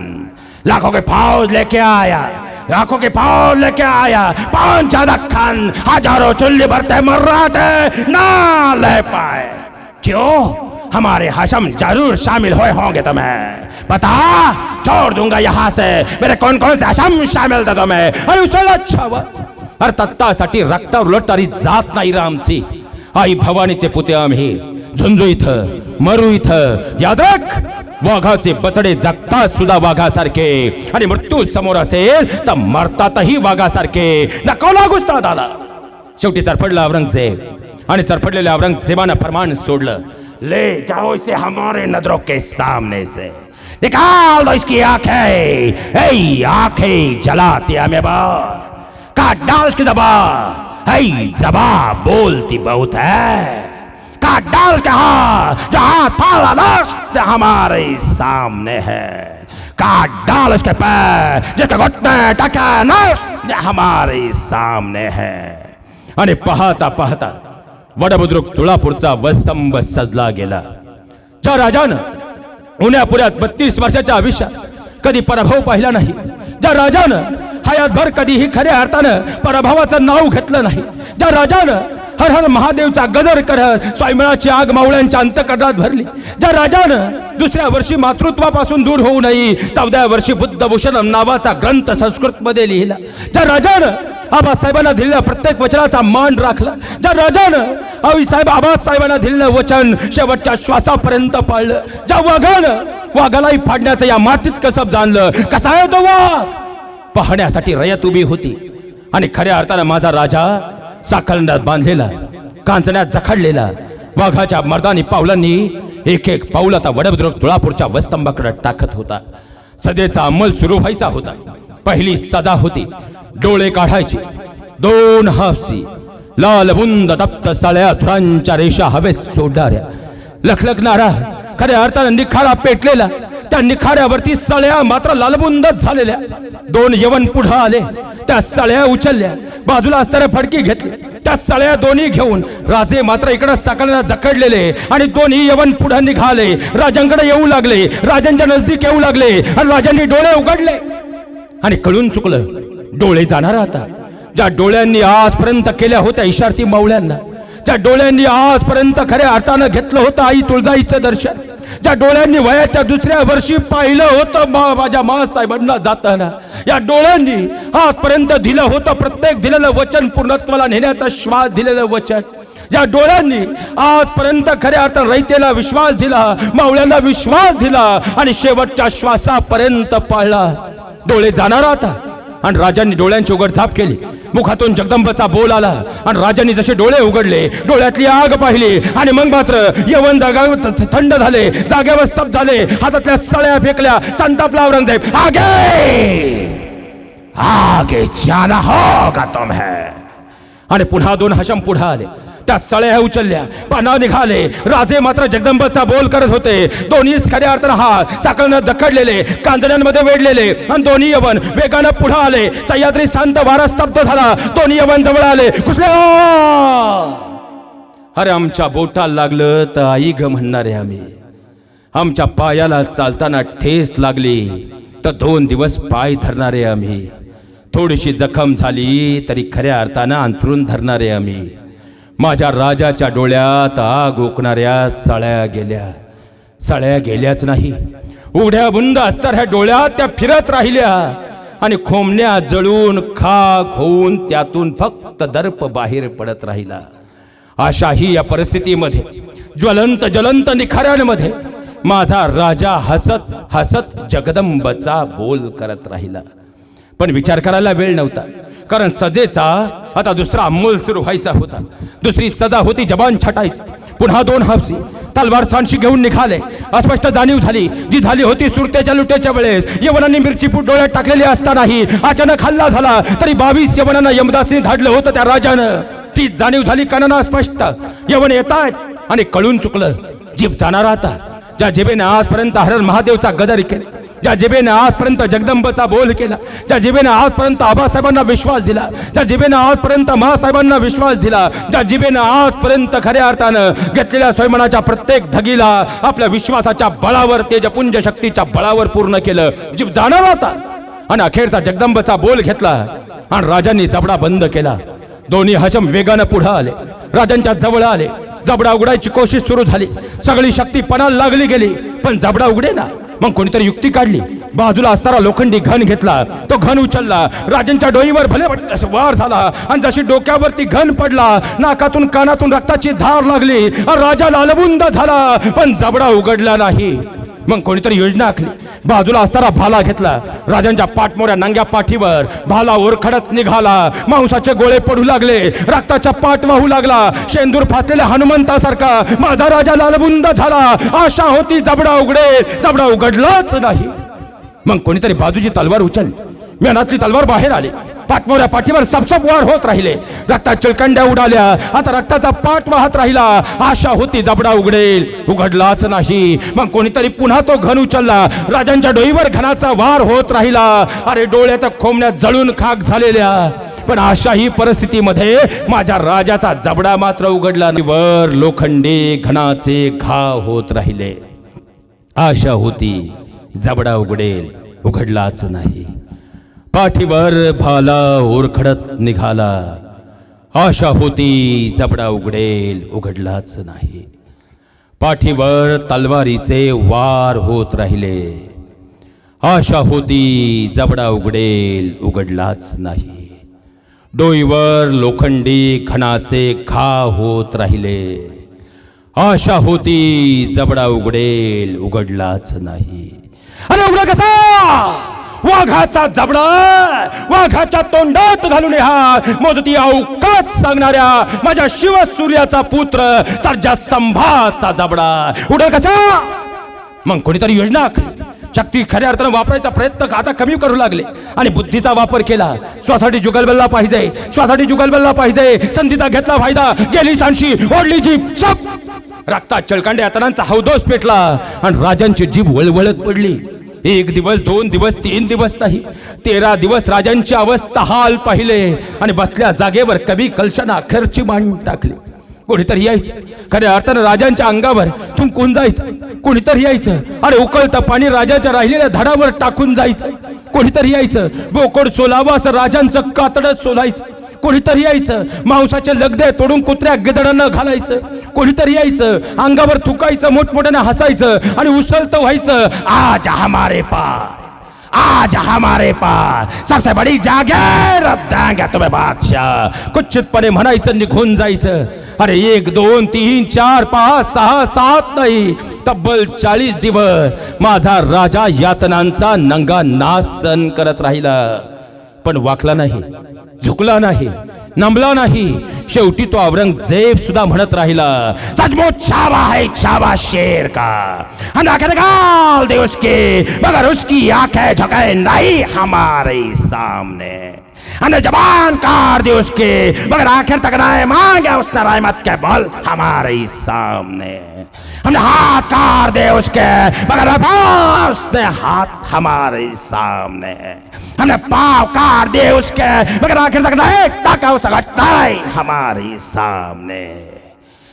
Speaker 1: लाखों के फौज लेके आया, लाखों के फौज लेके आया, 5 दक्खन, हजारों चुल्ली भरते मर्राटे ना ले पाए। क्यों? हमारे हशम जरूर शामिल हुए होंगे तुम्हें, बता छोड़ दूंगा यहाँ से, मेरे कौन कौन से हशम शामिल थे तुम्हें? अरे उसला छावा, अरे तत्तासाठी रक्तावर उलटणारी जात नाही रामची। आई भवानीचे पुते आम्ही, झुंजू इथं मरू इथं, याद रख वाघाचे बचडे जगतात सुद्धा वाघासारखे, आणि मृत्यू समोर असेल तर मरतातही वाघासारखे, नको लागूच दादा। शेवटी तरफडला औरंगजेब आणि तरफडलेल्या औरंगजेबानं फरमान सोडलं, ले जाओ इसे हमारे नजरों के सामने से, निकाल दो इसकी आंखें, ऐ आंखें जलाती हमें बार, काट डाल उसकी जबान, ऐ जबान बोलती बहुत है, काट डाल के हाथ, जो हाथ फाला नष्ट हमारे सामने है, काट डाल उसके पैर, जिसके घुटने टके नष्ट हमारे सामने है। आणि पाहता पाहता वडबुद्रुक तुळापूरचा वस्तंभ सजला गेला। ज्या राजानं उन्हापुऱ्यात 32 वर्षाच्या आयुष्यात कधी पराभव पाहिला नाही, ज्या राजानं हयातभर कधीही खऱ्या अर्थानं पराभवाचं नाव घेतलं नाही, ज्या राजानं हर हर महादेवचा गजर करत स्वयंवराची आग मावळ्यांच्या अंतकरणात भरली, ज्या राजानं दुसऱ्या वर्षी मातृत्वापासून दूर होऊ नये 14व्या वर्षी बुद्धभूषण नावाचा ग्रंथ संस्कृत मध्ये लिहिला, ज्या राजानं आबासाहेबांना दिलेल्या प्रत्येक वचनाचा मान राखला, ज्या राजानं आईसाहेब आबासाहेबांना दिलेलं वचन शेवटच्या श्वासापर्यंत पाळलं, ज्या वाघानं वाघालाही फाडण्याचं या मातीत कसब जाणलं, कसा आहे तो वाघ पाहण्यासाठी रयत उभी होती। आणि खऱ्या अर्थानं माझा राजा साखळण्यात बांधलेला, कांचण्यात जखडलेला, वाघाच्या मर्दानी पावलांनी एक एक पाऊल आता वडबुद्रुक तुळापूरच्या वस्तंभाकडे टाकत होता। सदेचा अंमल सुरू व्हायचा होता। पहिली सदा होती, डोळे काढायचे, 2 हापसी लाल बुंद तप्त साळ्या धुरांच्या रेषा हवेत सोडणाऱ्या, लखलखणारा खऱ्या अर्थानं निखारा पेटलेला
Speaker 2: त्या निखाऱ्यावरती सळ्या मात्र लालबुंदच झालेल्या. दोन यवन पुढे आले, त्या सळ्या उचलल्या, बाजूला असणाऱ्या फडकी घेतली, त्या सळ्या दोन्ही घेऊन राजे मात्र इकडे सकाळला जखडलेले आणि दोन्ही यवन पुढे निघाले, राजांकडे येऊ लागले, राजांच्या नजदीक येऊ लागले आणि राजांनी डोळे उघडले आणि कळून चुकलं, डोळे जाणार आता. ज्या डोळ्यांनी आजपर्यंत केल्या होत्या इशारती मावळ्यांना, ज्या डोळ्यांनी आजपर्यंत खऱ्या अर्थानं घेतलं होतं आई तुळजाईचं दर्शन, ज्या डोळ्यांनी वयाच्या दुसऱ्या वर्षी पाहिलं होतं माझ्या मासाहेबांना जाताना, या डोळ्यांनी आजपर्यंत दिलं होतं प्रत्येक दिलेलं वचन पूर्णत्वाला नेण्याचा श्वास दिलेलं वचन, या डोळ्यांनी आजपर्यंत खऱ्या अर्थानं रयतेला विश्वास दिला, मावळ्यांना विश्वास दिला आणि शेवटच्या श्वासापर्यंत पाळला. डोळे जाणार आता. आणि राजांनी डोळ्यांची उघडझाप केली, मुखातून जगदंबचा बोल आला आणि राजांनी जसे डोळे उघडले, डोळ्यातली आग पाहिली आणि मग मात्र यवन जागा थंड झाले, जागेवर स्तब्ध झाले, हातातल्या सळ्या फेकल्या, संतापला औरंगजेब. आगे आगे जाना होगा तुम्हें. आणि पुन्हा दोन हशम पुढे आले, त्या सळ्या उचलल्या, पाना निघाले. राजे मात्र जगदंबाचा बोल करत होते. दोन्ही खऱ्या अर्थानं हात साखळीनं जखडलेले, कांजण्यांमध्ये वेढलेले आणि दोन्ही यवन वेगानं पुढे आले. सह्याद्री शांत वारा स्तब्ध झाला. दोन्ही यवन जवळ आले, कुसले. अरे आमच्या बोटाला लागलं तर आई ग म्हणणारे आम्ही, आमच्या पायाला चालताना ठेस लागली तर 2 दिवस पाय धरणारे आम्ही, थोडीशी जखम झाली तरी खऱ्या अर्थानं अंथरून धरणारे आम्ही. माझ्या राजाच्या डोळ्यात आग ओकणाऱ्या सळ्या गेल्या. सळ्या गेल्याच नाही, उघड्या बुंद असणाऱ्या डोळ्यात त्या फिरत राहिल्या आणि खोमण्या जळून खाक होऊन त्यातून फक्त दर्प बाहेर पडत राहिला. अशाही या परिस्थितीमध्ये ज्वलंत ज्वलंत निखाऱ्यांमध्ये माझा राजा हसत हसत जगदंबचा बोल करत राहिला. पण विचार करायला वेळ नव्हता, कारण सजेचा आता दुसरा अंमल सुरू व्हायचा होता. दुसरी सजा होती जबान छाटायची. पुन्हा 2 हापसी तलवार सांशी घेऊन निघाले. अस्पष्ट जाणीव झाली जी झाली होती सुरतेच्या लुटेच्या वेळेस. यवनांनी मिरची पूट डोळ्यात टाकलेली असतानाही अचानक हल्ला झाला तरी 22 यवनांना यमदासीने धाडलं होतं त्या राजानं. ती जाणीव झाली कानाला स्पष्ट. यवन येतात आणि कळून चुकलं, जीभ जाणार आता. ज्या जिभेने आजपर्यंत हरण महादेवचा गदर केला, ज्या जिभेने आजपर्यंत जगदंबचा बोल केला, ज्या जिभेने आजपर्यंत आबासाहेबांना विश्वास दिला, ज्या जिभेने आजपर्यंत महासाहेबांना विश्वास दिला, ज्या जिभेने आजपर्यंत खऱ्या अर्थानं घेतलेल्या स्वयंमानाच्या प्रत्येक धगीला आपल्या विश्वासाच्या बळावर, तेजपुंज शक्तीच्या बळावर पूर्ण केलं. जीभ जाणार होता आणि अखेरचा जगदंबचा बोल घेतला आणि राजांनी जबडा बंद केला. दोन्ही हशम वेगानं पुढे आले, राजांच्या जवळ आले. जबडा उघडायची कोशिश सुरू झाली. सगळी शक्ती पणाला लागली गेली, पण जबडा उघडे ना. मग कोणीतरी युक्ती काढली. बाजूला असणारा लोखंडी घन घेतला, तो घन उचलला. राजांच्या डोईवर भले वार झाला आणि जशी डोक्यावरती घन पडला, नाकातून कानातून रक्ताची धार लागली. राजा लालबुंद झाला, पण जबडा उघडला नाही. मग कोणीतरी योजना आखली. बाजूला असणारा भाला घेतला. राजांच्या पाठमोऱ्या नांग्या पाठीवर भाला ओरखडत निघाला. मांसाचे गोळे पडू लागले, रक्ताचा पाठ वाहू लागला. शेंदूर फासलेल्या हनुमंतासारखा माझा राजा लालबुंद झाला. आशा होती जबडा उघडे, जबडा उघडलाच नाही. मग कोणीतरी बाजूची तलवार उचलली. मेनातली तलवार बाहेर आली. पाठमोऱ्या पाठीवर सपसप वार होत राहिले. रक्तात चिळकंड्या उडाल्या. आता रक्ताचा पाठ वाहत राहिला. आशा होती जबडा उघडेल, उघडलाच नाही. मग कोणीतरी पुन्हा तो घन उचलला. राजांच्या डोईवर घनाचा वार होत राहिला. अरे डोळ्याच्या खोमण्यात जळून खाक झालेल्या. पण अशाही परिस्थितीमध्ये माझ्या राजाचा जबडा मात्र उघडला नाही. वर लोखंडी घनाचे घाव होत राहिले. आशा होती जबडा उघडेल, उघडलाच नाही. पाठीवर भाला ओरखडत निघाला. आशा होती जबडा उघडेल, उघडलाच नाही. पाठीवर तलवारीचे वार होत राहिले. आशा होती जबडा उघडेल, उघडलाच नाही. डोईवर लोखंडी घणाचे घाव होत राहिले. आशा होती जबडा उघडेल, उघडलाच नाही. अरे उघडा कसा? वाघाचा जबडा वाघाच्या तोंडात घालून हात मोजती अवकाश सांगणाऱ्या माझ्या शिवसूर्याचा पुत्र सर्जा संभाचा जबडा उडल कसा? मग कोणीतरी योजना आखली. शक्ती खऱ्या अर्थानं वापरायचा प्रयत्न आता कमी करू लागले आणि बुद्धीचा वापर केला. स्वसाठी जुगलबल्ला पाहिजे, स्वसाठी जुगलबल्ला पाहिजे. संधीचा घेतला फायदा. गेली सांशी, ओढली जीप, सब रक्तात चळकांड्या यातनांचा हौदोस पेटला आणि राजांची जीभ वळवळत पडली. 1 दिवस 2 दिवस 3 दिवस नाही, 13 दिवस राजांची अवस्था हाल पाहिले आणि बसल्या जागेवर कवी कलशानं अखेरची मान टाकली. कोणीतरी यायचं, खऱ्या अर्थानं राजांच्या अंगावर थुंकून जायचं. कोणीतरी यायचं, अरे उकळतं पाणी राजाच्या राहिलेल्या धडावर टाकून जायचं. कोणीतरी यायचं, बोकड सोलावं असं राजांचं कातडं सोलायचं. कोणीतरी यायचं, मांसाचे लगदे तोडून कुत्र्या गिदडांना घालायचं. कोणीतरी यायचं, अंगावर थुकायचं, मोठमोठ्याने हसायचं आणि उसळतं व्हायचं. आज हमारे पास, आज हमारे पास सबसे बडी जागीर देंगे तुम्हें बादशाह. कुचितपणे म्हणायचं, निघून जायचं. अरे 1 2 3 4 5 6 7 नाही, तब्बल 40 दिवस माझा राजा यातनांचा नंगा नाच सहन करत राहिला, पण वाकला नाही, झुकला नाही, नमला नाही. शेवटी तो औरंगजेब सुद्धा म्हणत राहिला, सचमुच छावा है छावा शेर का, हम आंखें निकाल दे उसकी मगर उसकी आंखें झुके नहीं हमारे सामने. हमने जबान काट दी उसकी मगर आखिर तक नहीं मांगे उसने रहमत के बल हमारे सामने. हमने हाथ काट दे उसके मगर उसने हाथ हमारे सामने. हमने पाँव काट दिए उसके मगर आखिर तक नहीं टका उसका घटाई हमारे सामने.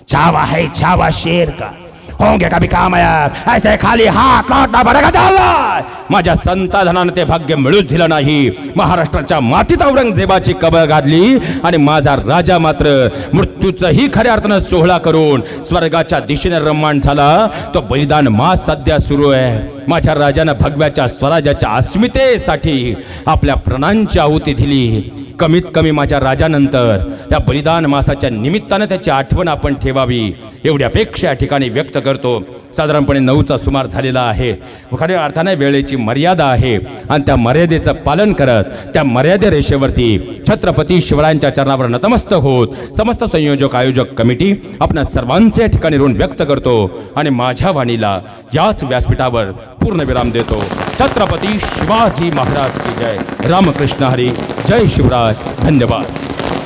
Speaker 2: छावा है छावा शेर का, होंगे कभी कामयाब, ऐसे खाली हात लौटना पडेगा त्याला. माझ्या संताधनानं ते भाग्य मिळूच दिलं नाही. महाराष्ट्राच्या मातीत औरंगजेबाची कबर गाडली आणि माझा राजा मात्र मृत्यूचंही खऱ्या अर्थानं सोहळा करून स्वर्गाच्या दिशेने रम्माण झाला. तो बलिदान मास सध्या सुरू आहे. माझ्या राजानं भगव्याच्या स्वराज्याच्या अस्मितेसाठी आपल्या प्राणांची आहुती दिली. कमीत कमी माझ्या राजानंतर या बलिदान मासाच्या निमित्तानं त्याची आठवण आपण ठेवावी एवढी अपेक्षा या ठिकाणी व्यक्त करतो. साधारणपणे 9चा सुमार झालेला आहे. खऱ्या अर्थाने वेळेची मर्यादा आहे आणि त्या मर्यादेचं पालन करत त्या मर्यादे रेषेवरती छत्रपती शिवरायांच्या चरणावर नतमस्तक होत समस्त संयोजक आयोजक कमिटी आपणा सर्वांचे या ठिकाणी ऋण व्यक्त करतो आणि माझ्या वाणीला याच व्यासपीठावर पूर्णविराम देतो. छत्रपती शिवाजी महाराज की जय. रामकृष्ण हरी. जय शिवराज. धन्यवाद.